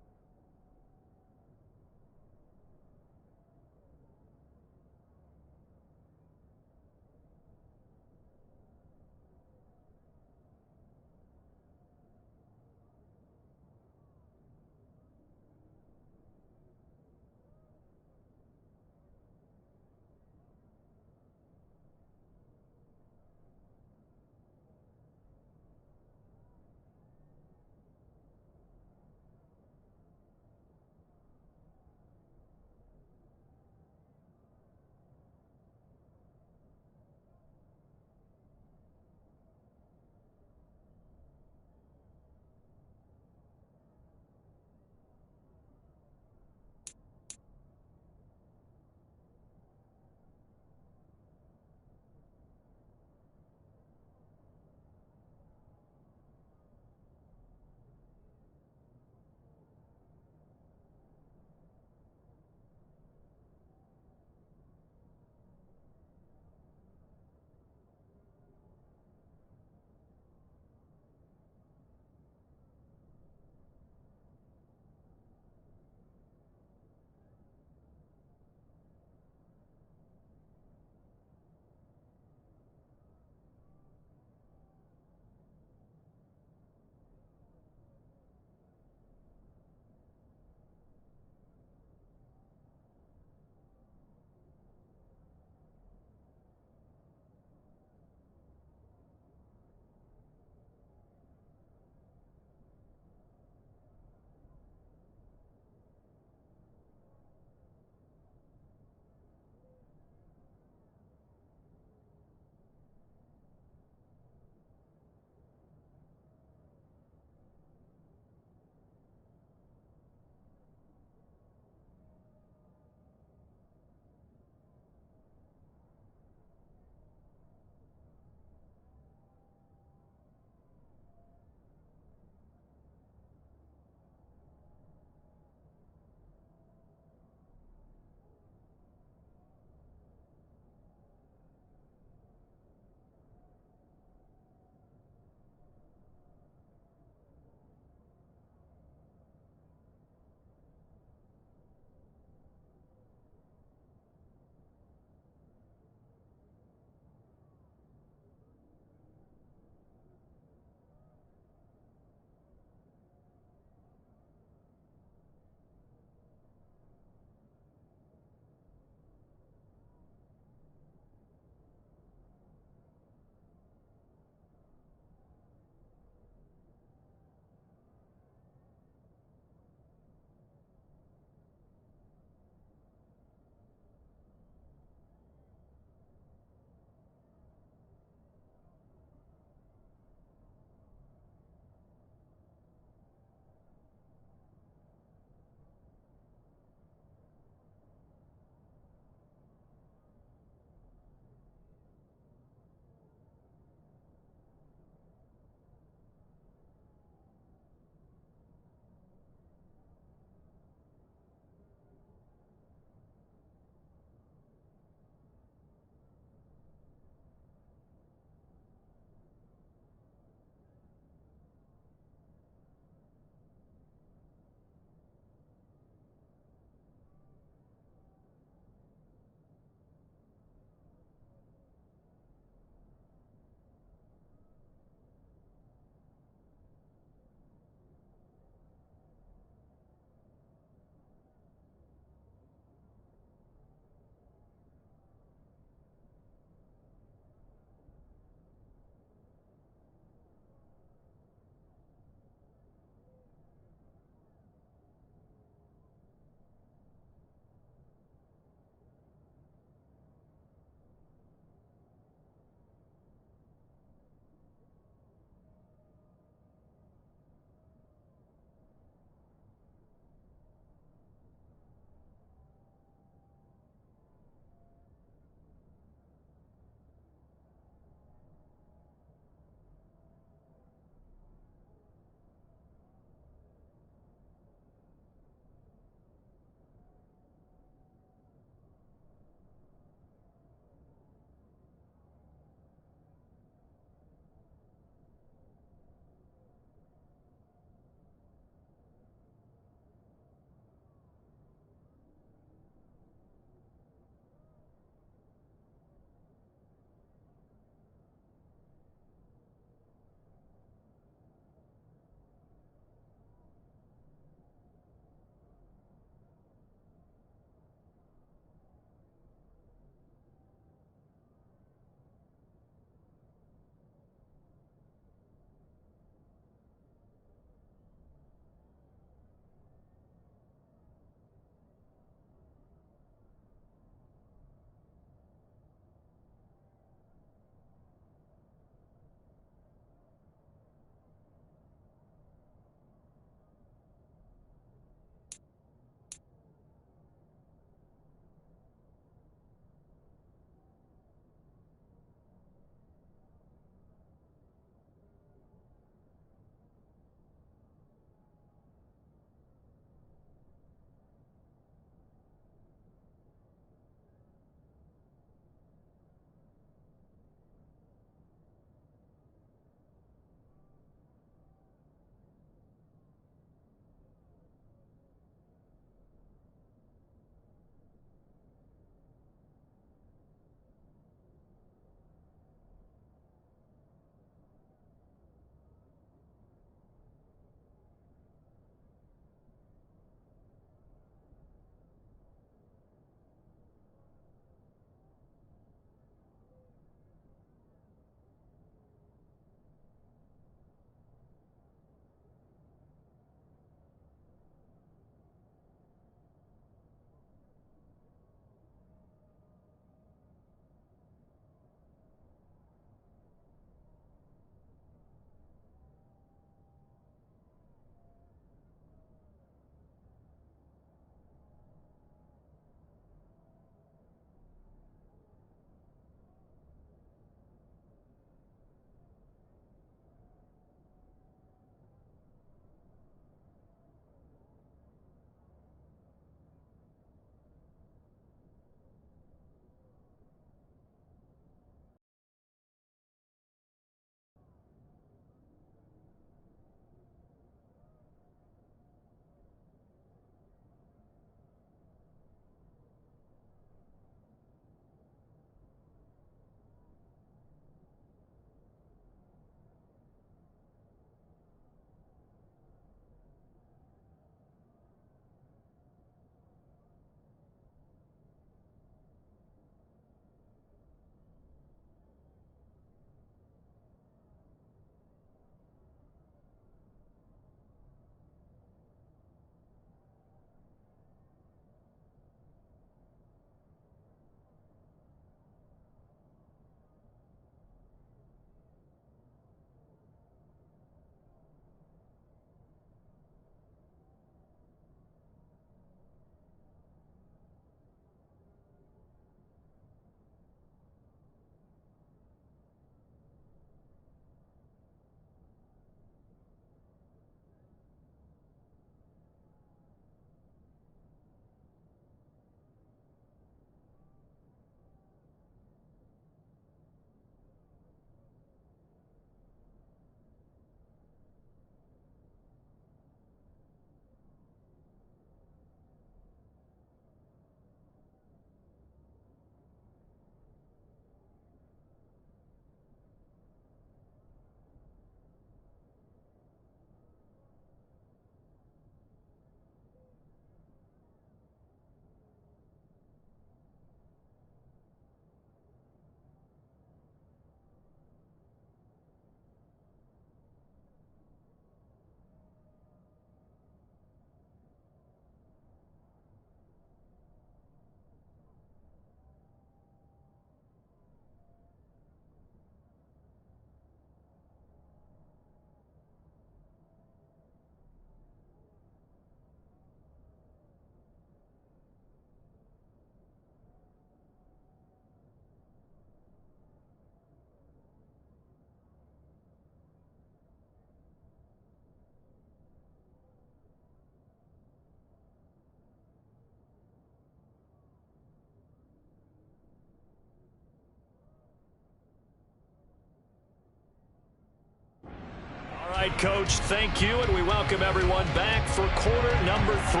Speaker 2: right, Coach. Thank you, and we welcome everyone back for quarter number 3.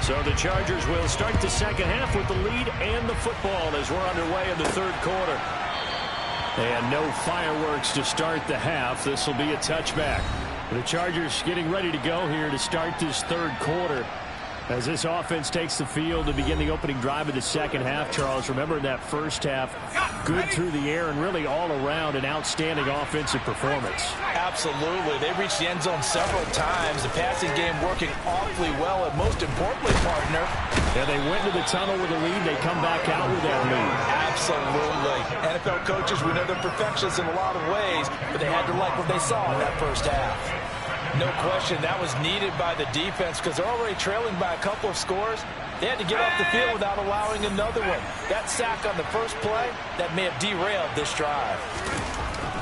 Speaker 2: So the Chargers will start the second half with the lead and the football as we're underway in the third quarter. And no fireworks to start the half. This will be a touchback. The Chargers getting ready to go here to start this third quarter. As this offense takes the field to begin the opening drive of the second half, Charles, remember in that first half, good through the air and really all around an outstanding offensive performance.
Speaker 4: Absolutely. They reached the end zone several times. The passing game working awfully well, and most importantly, partner.
Speaker 2: Yeah, they went to the tunnel with a lead. They come back out with that lead.
Speaker 4: Absolutely. NFL coaches, we know they're perfectionists in a lot of ways, but they had to like what they saw in that first half. No question, that was needed by the defense because they're already trailing by a couple of scores. They had to get off the field without allowing another one. That sack on the first play, that may have derailed this drive.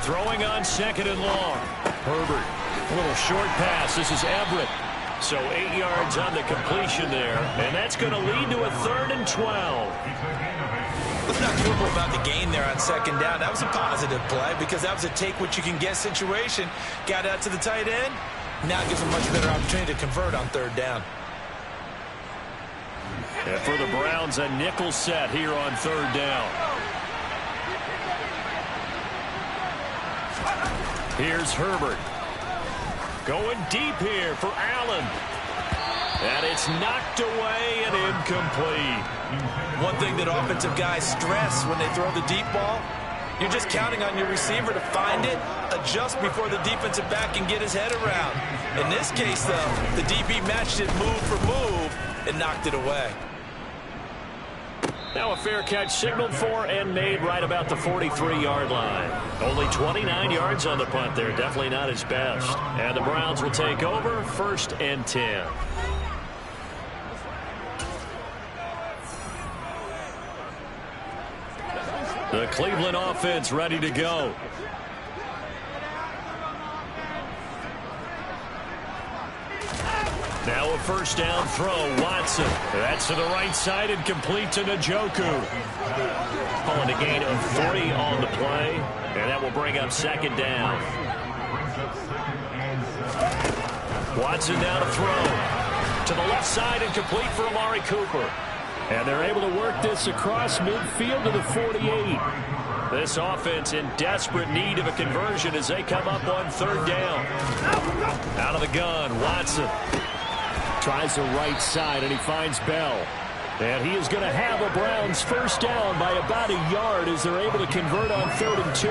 Speaker 2: Throwing on second and long. Herbert, a little short pass. This is Everett. So 8 yards on the completion there, and that's going to lead to a 3rd and 12.
Speaker 4: Let's not quibble about the gain there on second down. That was a positive play because that was a take-what-you-can-get situation. Got out to the tight end. Now it gives them a much better opportunity to convert on third down.
Speaker 2: And for the Browns, a nickel set here on third down. Here's Herbert. Going deep here for Allen. And it's knocked away and incomplete.
Speaker 4: One thing that offensive guys stress when they throw the deep ball, you're just counting on your receiver to find it, adjust before the defensive back can get his head around. In this case, though, the DB matched it move for move and knocked it away.
Speaker 2: Now a fair catch signaled for and made right about the 43-yard line. Only 29 yards on the punt there. Definitely not his best. And the Browns will take over 1st and 10. The Cleveland offense ready to go. Now a first down throw. Watson. That's to the right side and complete to Njoku. Pulling a gain of 3 on the play. And that will bring up second down. Watson down to throw. To the left side and complete for Amari Cooper. And they're able to work this across midfield to the 48. This offense in desperate need of a conversion as they come up on third down. Out of the gun, Watson. Tries the right side, and he finds Bell. And he is going to have a Browns first down by about a yard as they're able to convert on 3rd and 2.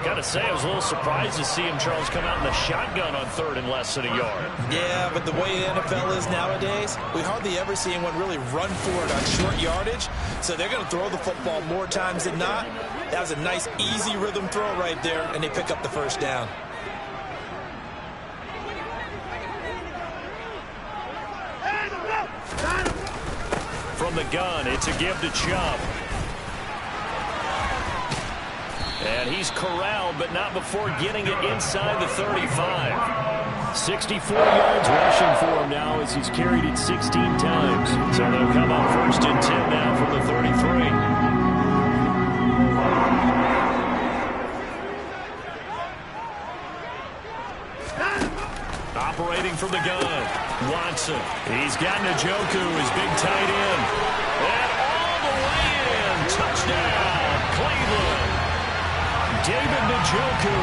Speaker 2: Got to say, I was a little surprised to see him, Charles, come out in the shotgun on 3rd and less than a yard.
Speaker 4: Yeah, but the way the NFL is nowadays, we hardly ever see anyone really run for it on short yardage. So they're going to throw the football more times than not. That was a nice, easy rhythm throw right there, and they pick up the first down.
Speaker 2: From the gun, it's a give to Chubb. And he's corralled, but not before getting it inside the 35. 64 yards rushing for him now as he's carried it 16 times. So they'll come up 1st and 10 now from the 33. Operating from the gun, Watson. He's got Njoku, his big tight end. And all the way in. Touchdown, Cleveland. David Njoku,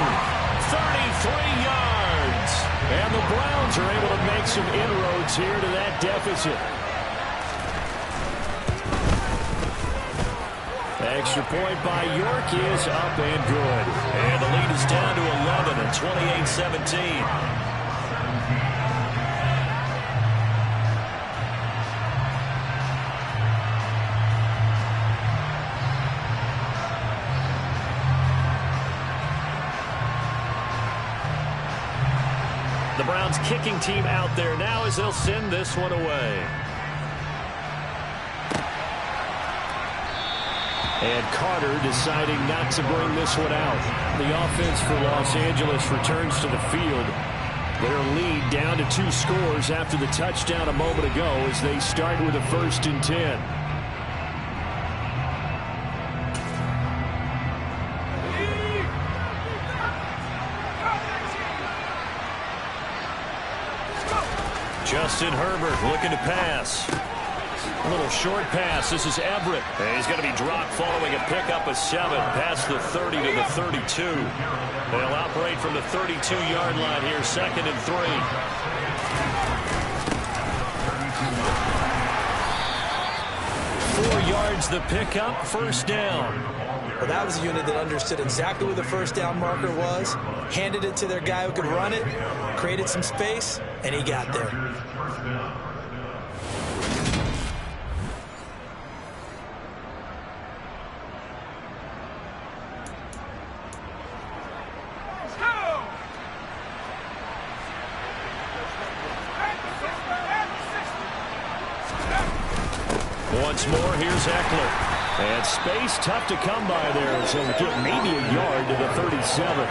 Speaker 2: 33 yards. And the Browns are able to make some inroads here to that deficit. Extra point by York is up and good. And the lead is down to 11 at 28-17. The Browns kicking team out there now as they'll send this one away. And Carter deciding not to bring this one out. The offense for Los Angeles returns to the field. Their lead down to 2 scores after the touchdown a moment ago as they start with a 1st and 10. Justin Herbert looking to pass. A little short pass. This is Everett. And he's going to be dropped following a pickup of 7 past the 30 to the 32. They'll operate from the 32-yard line here, 2nd and 3. 4 yards the pickup, 1st down.
Speaker 3: Well, that was a unit that understood exactly where the 1st down marker was, handed it to their guy who could run it, created some space, and he got there.
Speaker 2: Once more, here's Eckler. And space tough to come by there, so we'll get maybe a yard to the 37.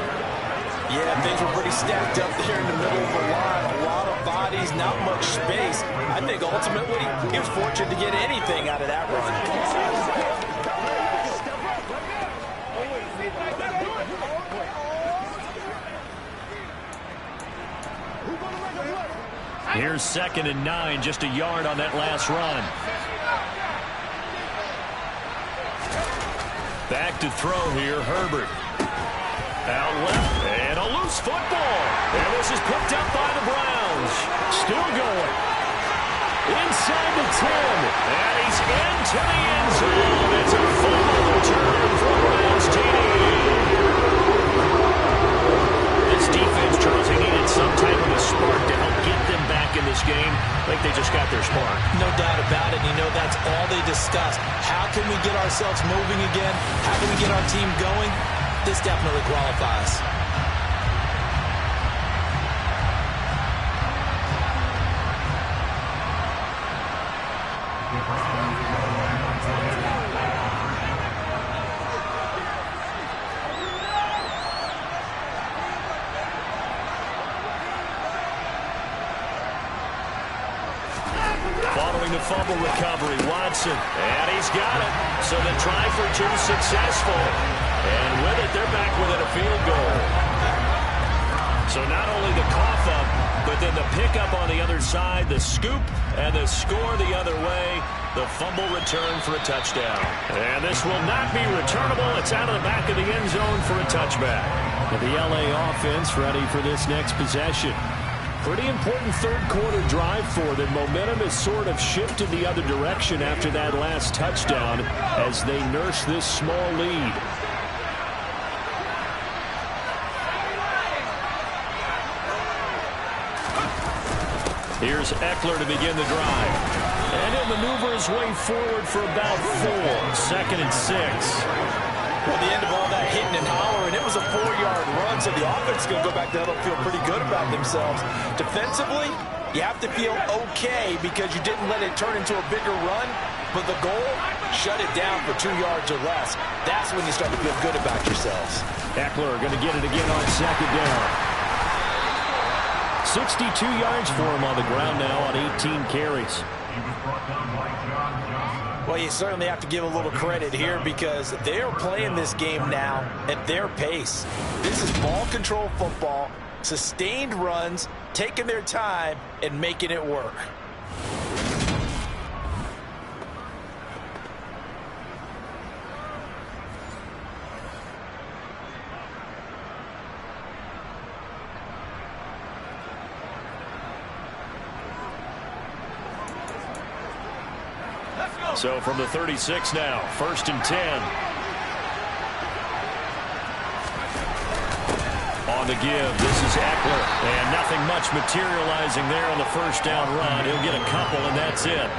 Speaker 3: Yeah, things were pretty stacked up there in the middle of the line. A lot of bodies, not much space. I think ultimately he was fortunate to get anything out of that run.
Speaker 2: Here's 2nd and 9, just a yard on that last run. Back to throw here, Herbert. Out left, and a loose football. And this is picked up by the Browns. Still going. Inside the 10, and he's into the end zone. It's a fumble return for Browns TD. This defense, Charles, they needed some type of a spark to help get them back in this game. I think they just got their spark.
Speaker 3: No doubt about it. You know, that's all they discussed. How can we get ourselves moving again? How can we get our team going? This definitely qualifies.
Speaker 2: Following the fumble recovery, Watson, and he's got it. So the try for 2 successful. And with it, they're back within a field goal. So not only the cough up, but then the pickup on the other side, the scoop, and the score the other way. The fumble return for a touchdown. And this will not be returnable. It's out of the back of the end zone for a touchback. The LA offense ready for this next possession. Pretty important third-quarter drive for them. Momentum has sort of shifted the other direction after that last touchdown as they nurse this small lead. Here's Eckler to begin the drive. And he'll maneuver his way forward for about 4. 2nd and 6.
Speaker 3: Well, the end of all that hitting and hollering, it was a 4-yard run, so the offense is going to go back to huddle, feel pretty good about themselves. Defensively, you have to feel okay because you didn't let it turn into a bigger run, but the goal, shut it down for 2 yards or less. That's when you start to feel good about yourselves.
Speaker 2: Eckler going to get it again on 2nd down. 62 yards for him on the ground now on 18 carries.
Speaker 3: Well, you certainly have to give a little credit here because they are playing this game now at their pace. This is ball control football, sustained runs, taking their time, and making it work.
Speaker 2: So from the 36 now, 1st and 10. On the give, this is Eckler. And nothing much materializing there on the 1st down run. He'll get a couple, and that's it.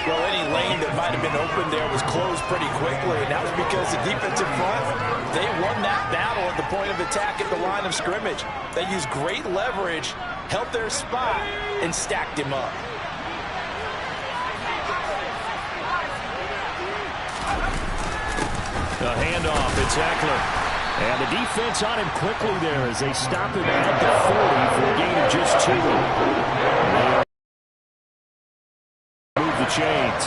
Speaker 3: Well, any lane that might have been open there was closed pretty quickly, and that was because the defensive front, they won that battle at the point of attack at the line of scrimmage. They used great leverage, held their spot, and stacked him up.
Speaker 2: The handoff, it's Eckler. And the defense on him quickly there as they stop him at the 40 for a gain of just 2. Move the chains.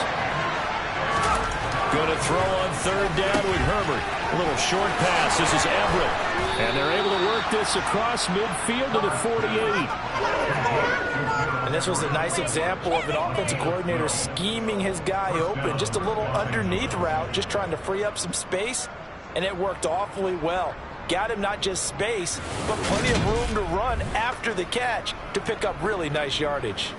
Speaker 2: Going to throw on 3rd down with Herbert. A little short pass. This is Everett. And they're able to work this across midfield to the 48.
Speaker 4: And this was a nice example of an offensive coordinator scheming his guy open. Just a little underneath route, just trying to free up some space. And it worked awfully well. Got him not just space, but plenty of room to run after the catch to pick up really nice yardage.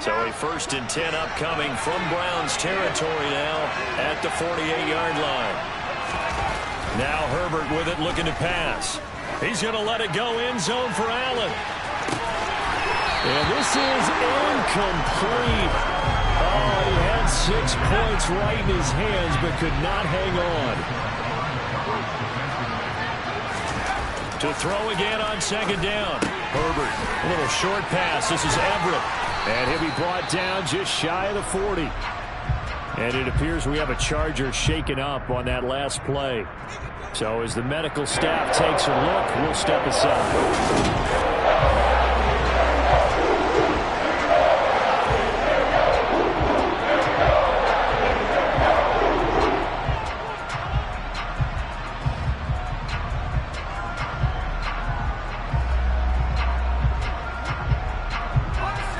Speaker 2: So a 1st and 10 upcoming from Browns territory now at the 48-yard line. Now Herbert with it, looking to pass. He's going to let it go end zone for Allen. And this is incomplete. Oh, he had 6 points right in his hands, but could not hang on. To throw again on 2nd down. Herbert, a little short pass. This is Everett. And he'll be brought down just shy of the 40. And it appears we have a Charger shaken up on that last play. So as the medical staff takes a look, we'll step aside.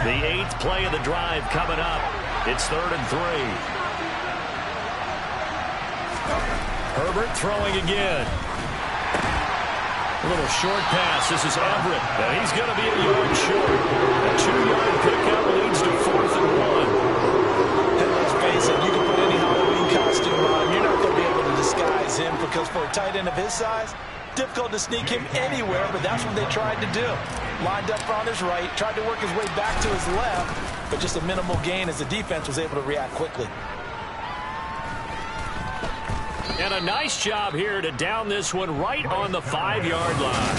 Speaker 2: The 8th play of the drive coming up. It's 3rd and 3. Herbert throwing again. A little short pass. This is Everett. And he's going to be a yard short. A 2-yard pickup leads to 4th and 1.
Speaker 4: And let's face it, you can put any Halloween costume on. You're not going to be able to disguise him because for a tight end of his size, difficult to sneak him anywhere, but that's what they tried to do. Lined up on his right, tried to work his way back to his left, but just a minimal gain as the defense was able to react quickly.
Speaker 2: And a nice job here to down this one right on the 5-yard line.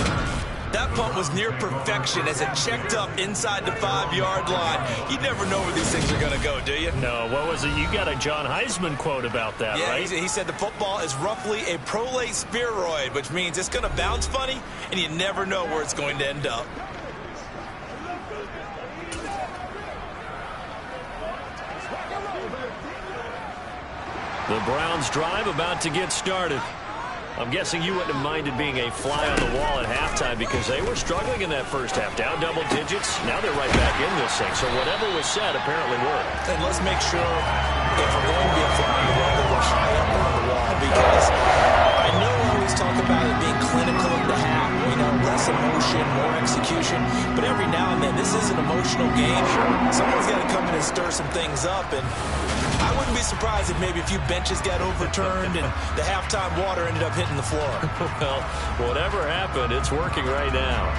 Speaker 3: That punt was near perfection as it checked up inside the 5-yard line. You never know where these things are going to go, do you?
Speaker 2: No, what was it? You got a John Heisman quote about that,
Speaker 3: yeah,
Speaker 2: right?
Speaker 3: He said the football is roughly a prolate spheroid, which means it's going to bounce funny, and you never know where it's going to end up.
Speaker 2: The Browns drive about to get started. I'm guessing you wouldn't have minded being a fly on the wall at halftime because they were struggling in that first half. Down double digits. Now they're right back in this thing. So whatever was said apparently worked.
Speaker 4: And let's make sure if we're going to be a fly on the wall that we're high up on the wall, because I know we always talk about it being clinical in the half. You know, less emotion, more execution. But every now and then, this is an emotional game. Someone's got to come in and stir some things up. And I wouldn't be surprised if maybe a few benches got overturned and the halftime water ended up hitting the floor.
Speaker 2: Well, whatever happened, it's working right now.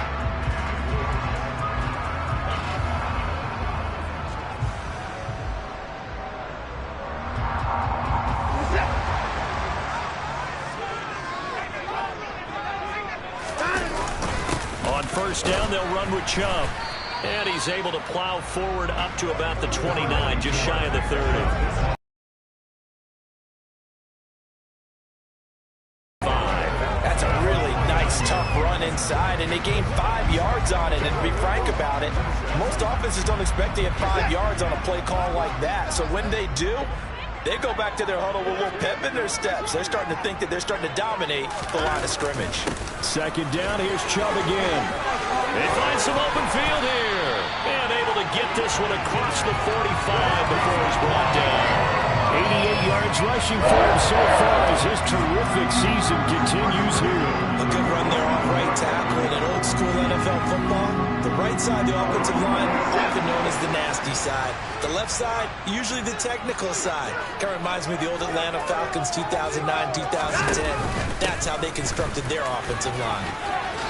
Speaker 2: On 1st down, they'll run with Chubb. And he's able to plow forward up to about the 29, just shy of the 30.
Speaker 4: That's a really nice, tough run inside, and they gained 5 yards on it. And to be frank about it, most offenses don't expect to get 5 yards on a play call like that. So when they do, they go back to their huddle with a little pep in their steps. They're starting to think that they're starting to dominate the line of scrimmage.
Speaker 2: 2nd down, here's Chubb again. They find some open field here. And able to get this one across the 45 before he's brought down. 88 yards rushing for him so far as his terrific season continues here.
Speaker 4: A good run there off right tackle. In old school NFL football, the right side, the offensive line, often known as the nasty side. The left side, usually the technical side. Kind of reminds me of the old Atlanta Falcons 2009-2010. That's how they constructed their offensive line.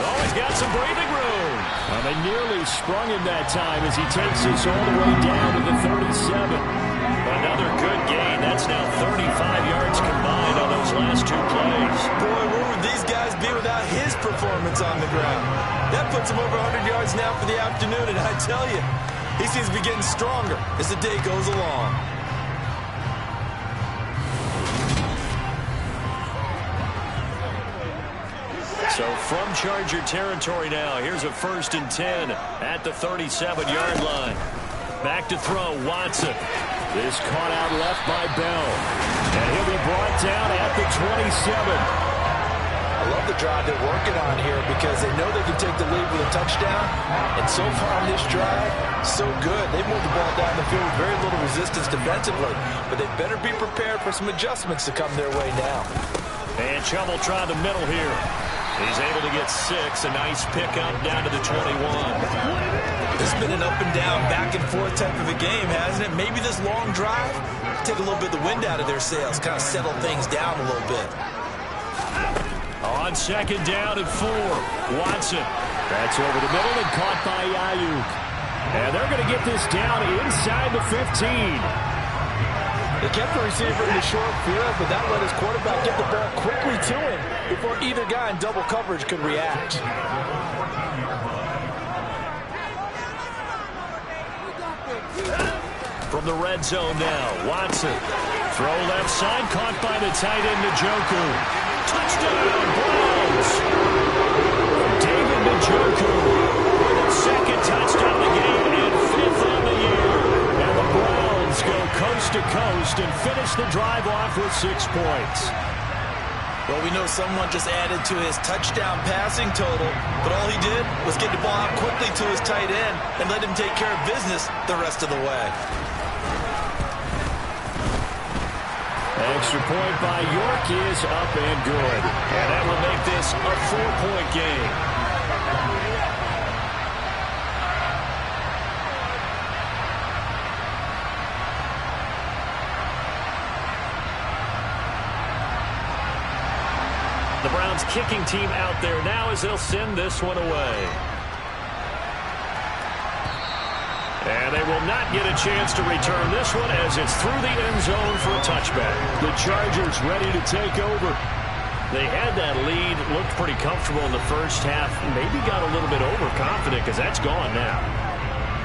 Speaker 2: Oh, he's got some breathing room. Well, they nearly sprung him that time as he takes this all the way down to the 37. Another good gain. That's now 35 yards combined on those last 2 plays.
Speaker 4: Boy, where would these guys be without his performance on the ground? That puts him over 100 yards now for the afternoon, and I tell you, he seems to be getting stronger as the day goes along.
Speaker 2: So from Charger territory now, here's a 1st and 10 at the 37-yard line. Back to throw, Watson. This caught out left by Bell. And he'll be brought down at the 27.
Speaker 4: I love the drive they're working on here because they know they can take the lead with a touchdown. And so far on this drive, so good. They moved the ball down the field with very little resistance defensively. But they better be prepared for some adjustments to come their way now.
Speaker 2: And Chummel trying the middle here. He's able to get 6. A nice pickup down to the 21.
Speaker 4: This has been an up and down, back and forth type of a game, hasn't it? Maybe this long drive take a little bit of the wind out of their sails, kind of settle things down a little bit.
Speaker 2: On second down and 4, Watson. That's over the middle and caught by Ayuk. And they're going to get this down inside the 15.
Speaker 4: They kept the receiver in the short field, but that let his quarterback get the ball quickly to him before either guy in double coverage could react.
Speaker 2: From the red zone now, Watson. Throw left side, caught by the tight end, Njoku. Touchdown, Browns! David Njoku with his second touchdown of the game and 5th on the year. And the Browns go coast to coast and finish the drive off with 6 points.
Speaker 4: Well, we know someone just added to his touchdown passing total, but all he did was get the ball out quickly to his tight end and let him take care of business the rest of the way.
Speaker 2: Extra point by York is up and good. And that will make this a 4-point game. The Browns kicking team out there now as they'll send this one away. And they will not get a chance to return this one as it's through the end zone for a touchback. The Chargers ready to take over. They had that lead, looked pretty comfortable in the first half, maybe got a little bit overconfident because that's gone now.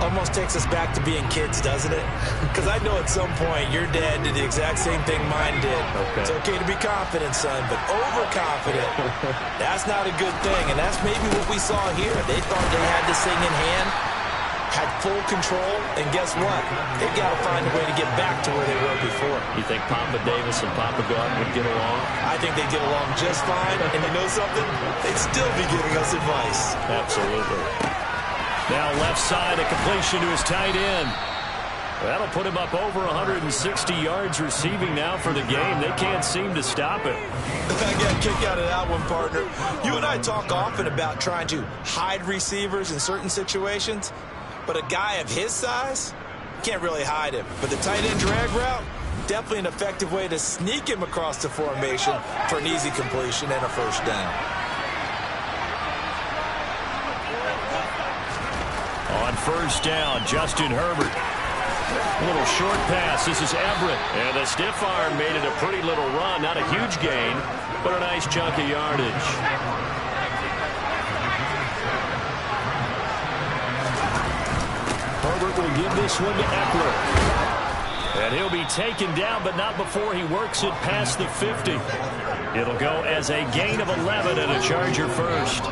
Speaker 4: Almost takes us back to being kids, doesn't it? Because I know at some point your dad did the exact same thing mine did.
Speaker 2: Okay.
Speaker 4: It's okay to be confident, son, but overconfident, that's not a good thing. And that's maybe what we saw here. They thought they had this thing in hand, had full control, and guess what? They've got to find a way to get back to where they were before.
Speaker 2: You think Papa Davis and Papa God would get along?
Speaker 4: I think they'd get along just fine, and you know something? They'd still be giving us advice.
Speaker 2: Absolutely. Now left side, a completion to his tight end. That'll put him up over 160 yards receiving now for the game. They can't seem to stop it.
Speaker 4: I got a kick out of that one, partner. You and I talk often about trying to hide receivers in certain situations, but a guy of his size, can't really hide him. But the tight end drag route, definitely an effective way to sneak him across the formation for an easy completion and a first down.
Speaker 2: On first down, Justin Herbert. A little short pass. This is Everett. And the stiff arm made it a pretty little run. Not a huge gain, but a nice chunk of yardage. Herbert will give this one to Eckler. And he'll be taken down, but not before he works it past the 50. It'll go as a gain of 11 and a Charger first.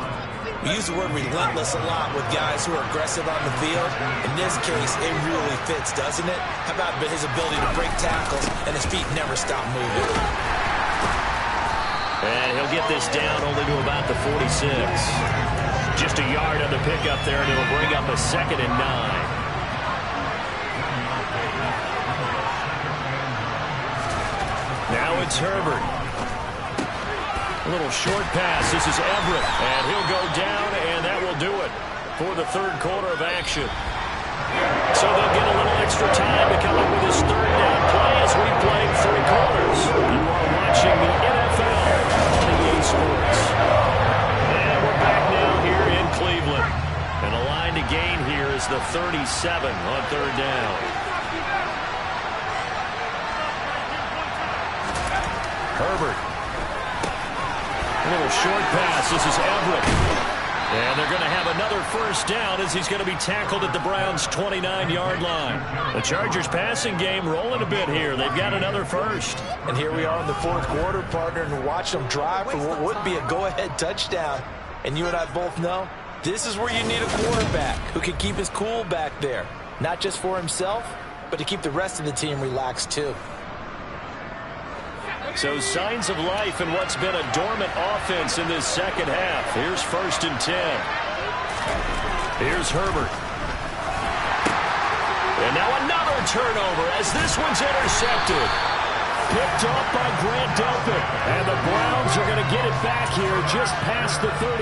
Speaker 4: We use the word relentless a lot with guys who are aggressive on the field. In this case, it really fits, doesn't it? How about his ability to break tackles and his feet never stop moving?
Speaker 2: And he'll get this down only to about the 46. Just a yard on the pickup there, and it'll bring up a 2nd and 9. Now it's Herbert. A little short pass. This is Everett. And he'll go down, and that will do it for the third quarter of action. So they'll get a little extra time to come up with his third down play as we play 3 quarters. You are watching the NFL on EA Sports. And we're back now here in Cleveland. And the line to gain here is the 37 on third down. Herbert. A little short pass. This is Everett. And they're going to have another first down as he's going to be tackled at the Browns' 29-yard line. The Chargers passing game rolling a bit here. They've got another first.
Speaker 4: And here we are in the fourth quarter, partner, and watch them drive for what would be a go-ahead touchdown. And you and I both know this is where you need a quarterback who can keep his cool back there. Not just for himself, but to keep the rest of the team relaxed too.
Speaker 2: So signs of life in what's been a dormant offense in this second half. Here's 1st and 10. Here's Herbert. And now another turnover as this one's intercepted. Picked off by Grant Delpit. And the Browns are going to get it back here just past the 35.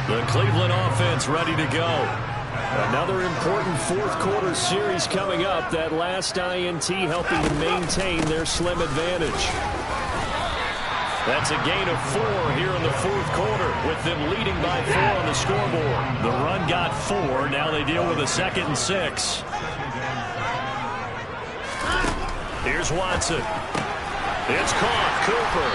Speaker 2: The Cleveland offense ready to go. Another important fourth-quarter series coming up. That last INT helping to maintain their slim advantage. That's a gain of 4 here in the fourth quarter, with them leading by 4 on the scoreboard. The run got 4. Now they deal with a 2nd and 6. Here's Watson. It's caught. Cooper.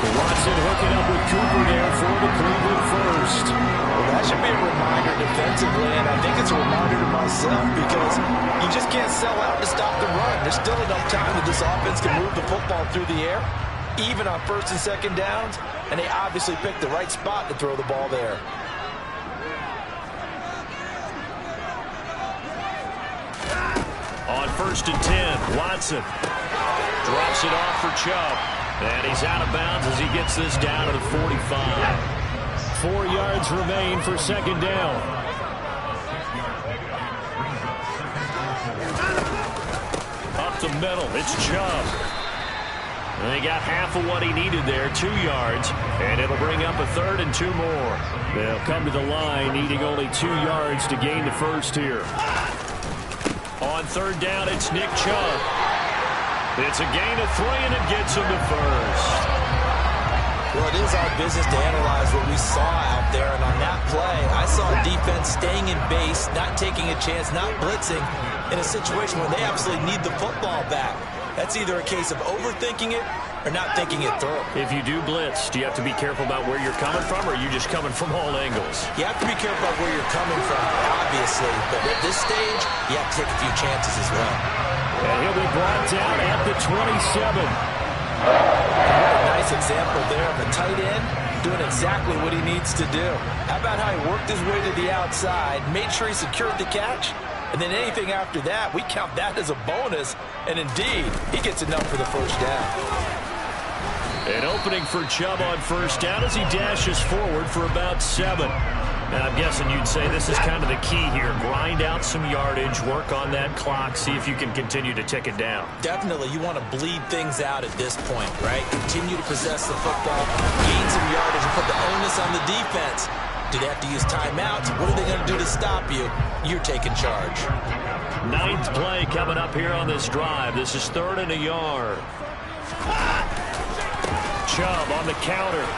Speaker 2: Watson hooking up with Cooper there for the Cleveland first.
Speaker 4: Well, that should be a reminder defensively, and I think it's a reminder to myself because you just can't sell out to stop the run. There's still enough time that this offense can move the football through the air, even on 1st and 2nd downs, and they obviously picked the right spot to throw the ball there.
Speaker 2: On 1st and 10, Watson drops it off for Chubb. And he's out of bounds as he gets this down to the 45. 4 yards remain for 2nd down. Up the middle, it's Chubb. And they got half of what he needed there, 2 yards. And it'll bring up a 3rd and 2 more. They'll come to the line, needing only 2 yards to gain the first here. On 3rd down, it's Nick Chubb. It's a gain of 3, and it gets him to first.
Speaker 4: Well, it is our business to analyze what we saw out there, and on that play, I saw defense staying in base, not taking a chance, not blitzing, in a situation where they absolutely need the football back. That's either a case of overthinking it or not thinking it through.
Speaker 2: If you do blitz, do you have to be careful about where you're coming from, or are you just coming from all angles?
Speaker 4: You have to be careful about where you're coming from, obviously, but at this stage, you have to take a few chances as well.
Speaker 2: And he'll be brought down at the 27.
Speaker 4: A nice example there of a tight end doing exactly what he needs to do. How about how he worked his way to the outside, made sure he secured the catch, and then anything after that, we count that as a bonus, and indeed, he gets enough for the first down.
Speaker 2: An opening for Chubb on 1st down as he dashes forward for about 7. And I'm guessing you'd say this is kind of the key here. Grind out some yardage, work on that clock, see if you can continue to tick it down.
Speaker 4: Definitely, you want to bleed things out at this point, right? Continue to possess the football, gain some yardage, and put the onus on the defense. Do they have to use timeouts? What are they going to do to stop you? You're taking charge.
Speaker 2: 9th play coming up here on this drive. This is 3rd and a yard. Chubb on the counter.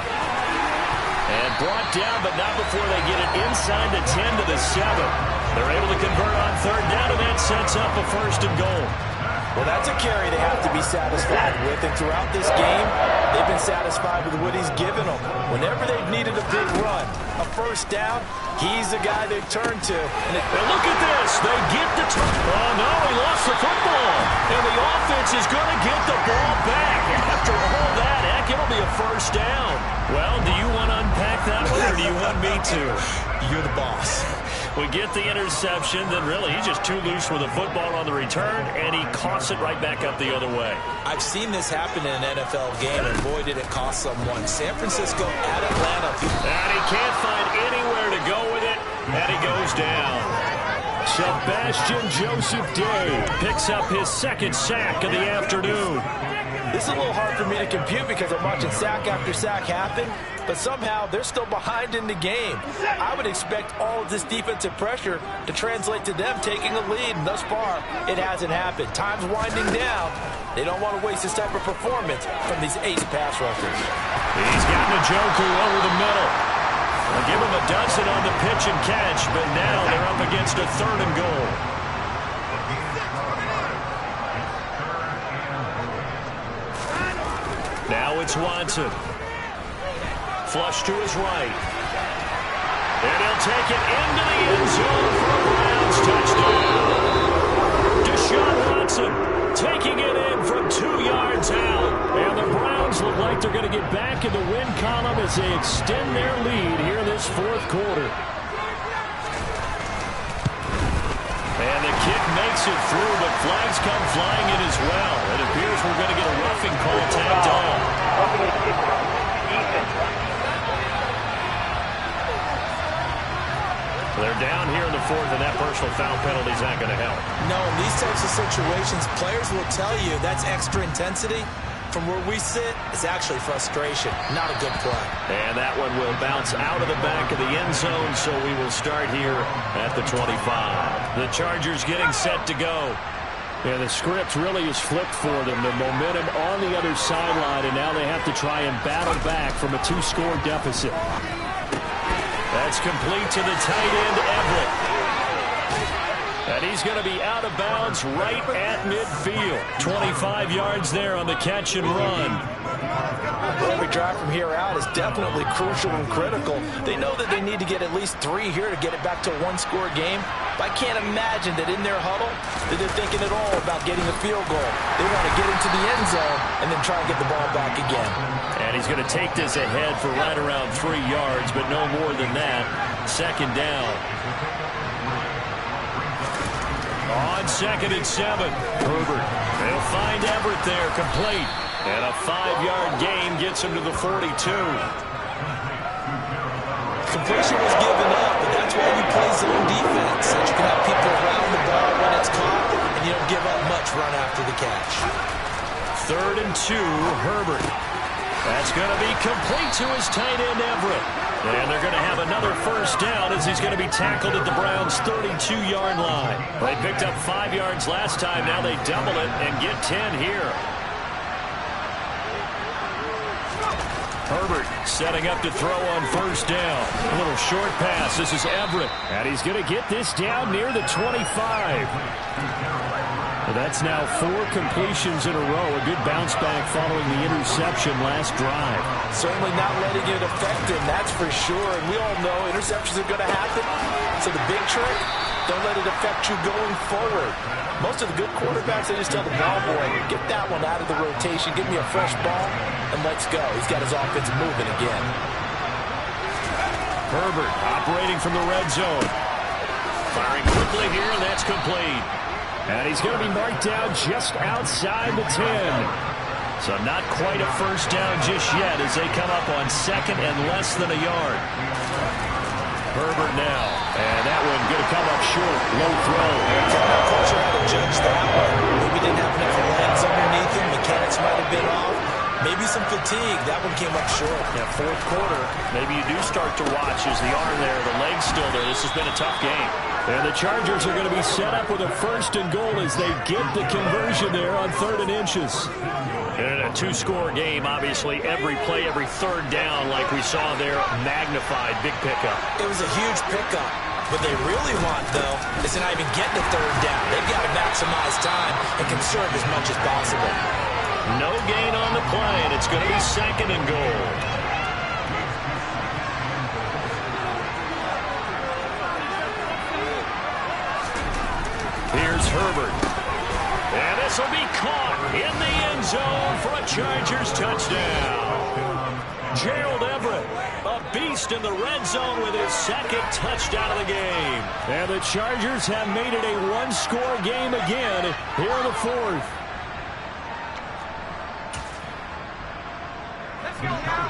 Speaker 2: And brought down, but not before they get it inside the 10 to the 7. They're able to convert on 3rd down, and that sets up a 1st and goal.
Speaker 4: Well, that's a carry they have to be satisfied with, and throughout this game, they've been satisfied with what he's given them. Whenever they've needed a big run, a 1st down, he's the guy they've turned to. And
Speaker 2: look at this. They get the turn. Oh, no, he lost the football. And the offense is going to get the ball back. After all that, heck, it'll be a 1st down. Well, do you want to unpack that one, or do you want me to?
Speaker 4: You're the boss.
Speaker 2: We get the interception, then really he's just too loose with the football on the return, and he coughs it right back up the other way.
Speaker 4: I've seen this happen in an NFL game, and boy, did it cost someone. San Francisco at Atlanta.
Speaker 2: And he can't find anywhere to go with it, and he goes down. Sebastian Joseph Day picks up his 2nd sack of the afternoon.
Speaker 4: This is a little hard for me to compute because I'm watching sack after sack happen, but somehow they're still behind in the game. I would expect all of this defensive pressure to translate to them taking a lead, and thus far, it hasn't happened. Time's winding down. They don't want to waste this type of performance from these ace pass rushers.
Speaker 2: He's got Njoku over the middle. They'll give him a dozen on the pitch and catch, but now they're up against a 3rd and goal. Now it's Watson. Flush to his right. And he'll take it into the end zone for a Browns touchdown. Deshaun Watson taking it in from 2 yards out. And the Browns look like they're going to get back in the win column as they extend their lead here in this 4th quarter. kick makes it through, but flags come flying in as well. It appears we're going to get a roughing call tagged on.
Speaker 5: Roughing the kicker. Defense.
Speaker 2: They're down here in the fourth, and that personal foul penalty is not going to help.
Speaker 3: No, in these types of situations, players will tell you that's extra intensity. From where we sit, it's actually frustration. Not a good play.
Speaker 2: And that one will bounce out of the back of the end zone, so we will start here at the 25. The Chargers getting set to go. Yeah, the script really is flipped for them. The momentum on the other sideline, and now they have to try and battle back from a 2-score deficit. That's complete to the tight end, Everett. And he's going to be out of bounds right at midfield. 25 yards there on the catch and run.
Speaker 4: Every drive from here out is definitely crucial and critical. They know that they need to get at least 3 here to get it back to a 1-score game. But I can't imagine that in their huddle that they're thinking at all about getting a field goal. They want to get into the end zone and then try and get the ball back again.
Speaker 2: And he's going to take this ahead for right around 3 yards, but no more than that. Second down. On 2nd and 7, Herbert. They'll find Everett there, complete. And a 5-yard gain gets him to the 42.
Speaker 3: Completion was given up, but that's why you play zone defense. So you can have people around the ball when it's caught, and you don't give up much run after the catch.
Speaker 2: 3rd and 2, Herbert. That's going to be complete to his tight end, Everett. And they're going to have another first down as he's going to be tackled at the Browns' 32-yard line. They picked up 5 yards last time. Now they double it and get 10 here. Herbert setting up to throw on first down. A little short pass. This is Everett. And he's going to get this down near the 25. Well, that's now 4 completions in a row. A good bounce back following the interception last drive.
Speaker 4: Certainly not letting it affect him, that's for sure. And we all know interceptions are going to happen. So the big trick, don't let it affect you going forward. Most of the good quarterbacks, they just tell the ball boy, get that one out of the rotation, give me a fresh ball, and let's go. He's got his offense moving again.
Speaker 2: Herbert operating from the red zone. Firing quickly here, and that's complete. And he's going to be marked down just outside the 10. So not quite a first down just yet as they come up on 2nd and less than a yard. Herbert now. And that one going to come up short. Low throw.
Speaker 3: Not quite sure how to judge that one. Maybe didn't have enough legs underneath him. Mechanics might have been off. Maybe some fatigue. That one came up short.
Speaker 2: Yeah, 4th quarter. Maybe you do start to watch as the arm there, the leg's still there. This has been a tough game. And the Chargers are going to be set up with a 1st and goal as they get the conversion there on 3rd and inches. And in a 2-score game, obviously, every play, every 3rd down, like we saw there, magnified, big pickup.
Speaker 3: It was a huge pickup. What they really want, though, is to not even get the 3rd down. They've got to maximize time and conserve as much as possible.
Speaker 2: No gain on the play, and it's going to be 2nd and goal. Here's Herbert. And this will be caught in the end zone for a Chargers touchdown. Gerald Everett, a beast in the red zone with his 2nd touchdown of the game. And the Chargers have made it a 1-score game again here in the 4th. Let's go now.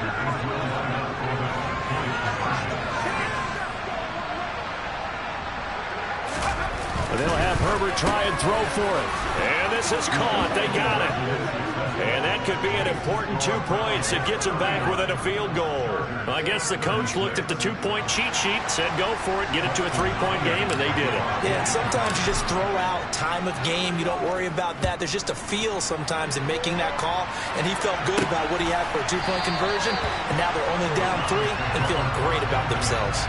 Speaker 2: They'll have Herbert try and throw for it. And this is caught. They got it. And that could be an important 2 points. It gets them back within a field goal. Well, I guess the coach looked at the 2-point cheat sheet, said go for it, get it to a 3-point game, and they did it.
Speaker 3: Yeah, and sometimes you just throw out time of game. You don't worry about that. There's just a feel sometimes in making that call, and he felt good about what he had for a 2-point conversion, and now they're only down 3 and feeling great about themselves.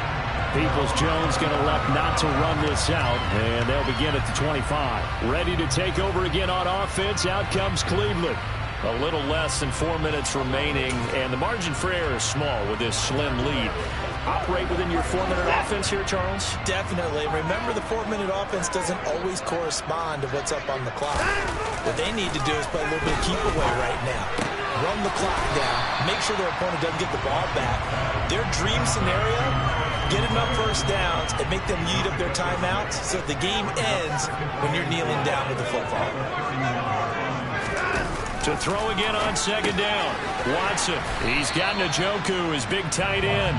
Speaker 2: Peoples-Jones going to elect not to run this out, and they'll begin at the 25. Ready to take over again on offense. Out comes Cleveland. A little less than 4 minutes remaining, and the margin for error is small with this slim lead. Operate within your 4-minute offense here, Charles?
Speaker 3: Definitely. Remember, the 4-minute offense doesn't always correspond to what's up on the clock. What they need to do is play a little bit of keep away right now. Run the clock down. Make sure their opponent doesn't get the ball back. Their dream scenario get enough first downs, and make them eat up their timeouts so the game ends when you're kneeling down with the football.
Speaker 2: To throw again on second down. Watson. He's got Njoku, his big tight end.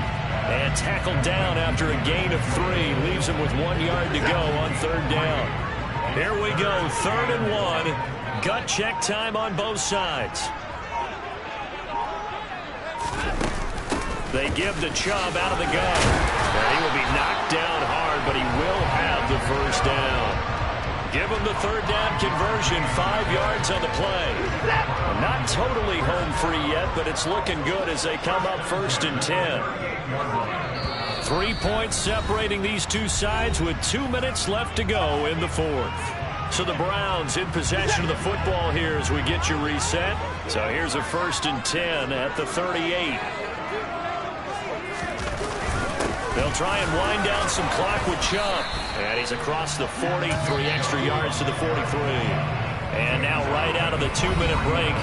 Speaker 2: And tackled down after a gain of 3. Leaves him with 1 yard to go on third down. Here we go, 3rd and 1. Gut check time on both sides. They give the Chubb out of the gun. And he will be knocked down hard, but he will have the first down. Give him the third down conversion, 5 yards on the play. Not totally home free yet, but it's looking good as they come up 1st and 10. 3 points separating these two sides with 2 minutes left to go in the 4th. So the Browns in possession of the football here as we get you reset. So here's a 1st and 10 at the 38. They'll try and wind down some clock with Chubb. And he's across the 40, 3 extra yards to the 43. And now right out of the 2-minute break,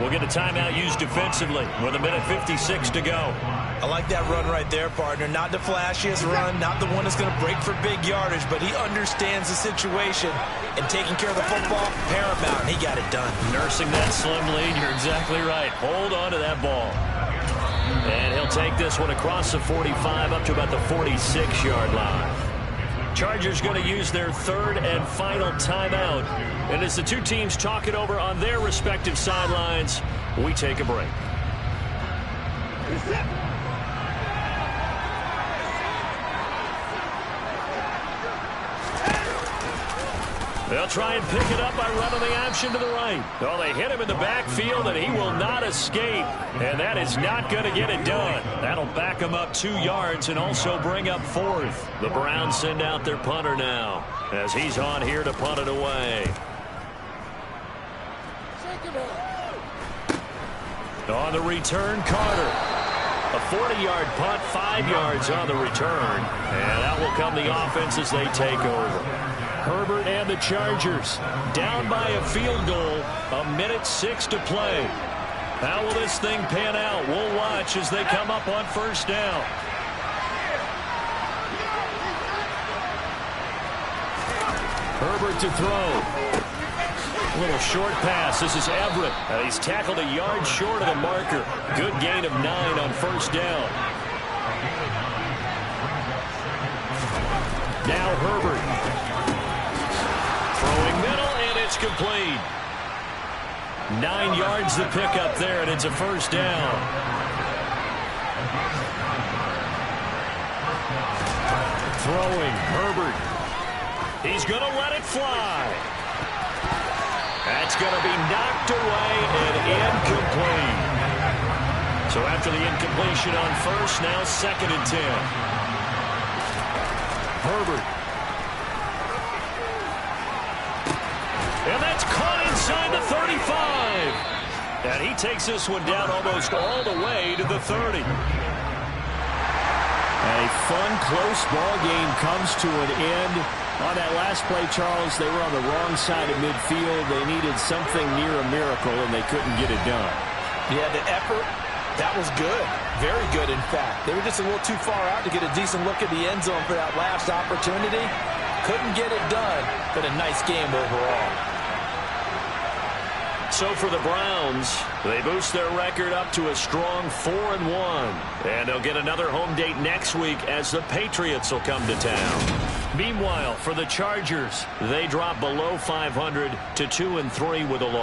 Speaker 2: we'll get a timeout used defensively with 1:56 to go.
Speaker 3: I like that run right there, partner. Not the flashiest run, not the one that's going to break for big yardage, but he understands the situation, and taking care of the football, paramount, and he got it done.
Speaker 2: Nursing that slim lead, you're exactly right. Hold on to that ball. And he'll take this one across the 45 up to about the 46-yard line. Chargers going to use their 3rd and final timeout. And as the two teams talk it over on their respective sidelines, we take a break. They'll try and pick it up by running the option to the right. Oh, they hit him in the backfield, and he will not escape. And that is not going to get it done. That'll back him up 2 yards and also bring up 4th. The Browns send out their punter now as he's on here to punt it away. On the return, Carter. A 40-yard punt, 5 yards on the return. And that will come the offense as they take over. Herbert and the Chargers down by a field goal, 1:06 to play. How will this thing pan out? We'll watch as they come up on 1st down. Herbert to throw. A little short pass. This is Everett. He's tackled a yard short of the marker. Good gain of 9 on 1st down. Now Herbert. Throwing middle, and it's complete. 9 yards to pick up there, and it's a 1st down. Throwing, Herbert. He's going to let it fly. That's going to be knocked away and incomplete. So after the incompletion on 1st, now 2nd and 10. Herbert. And that's caught inside the 35. And he takes this one down almost all the way to the 30.
Speaker 7: A fun, close ball game comes to an end. On that last play, Charles, they were on the wrong side of midfield. They needed something near a miracle, and they couldn't get it done.
Speaker 3: Yeah, the effort, that was good. Very good, in fact. They were just a little too far out to get a decent look at the end zone for that last opportunity. Couldn't get it done, but a nice game overall.
Speaker 2: So for the Browns, they boost their record up to a strong 4-1. And they'll get another home date next week as the Patriots will come to town. Meanwhile, for the Chargers, they drop below 500 to 2-3 with a loss.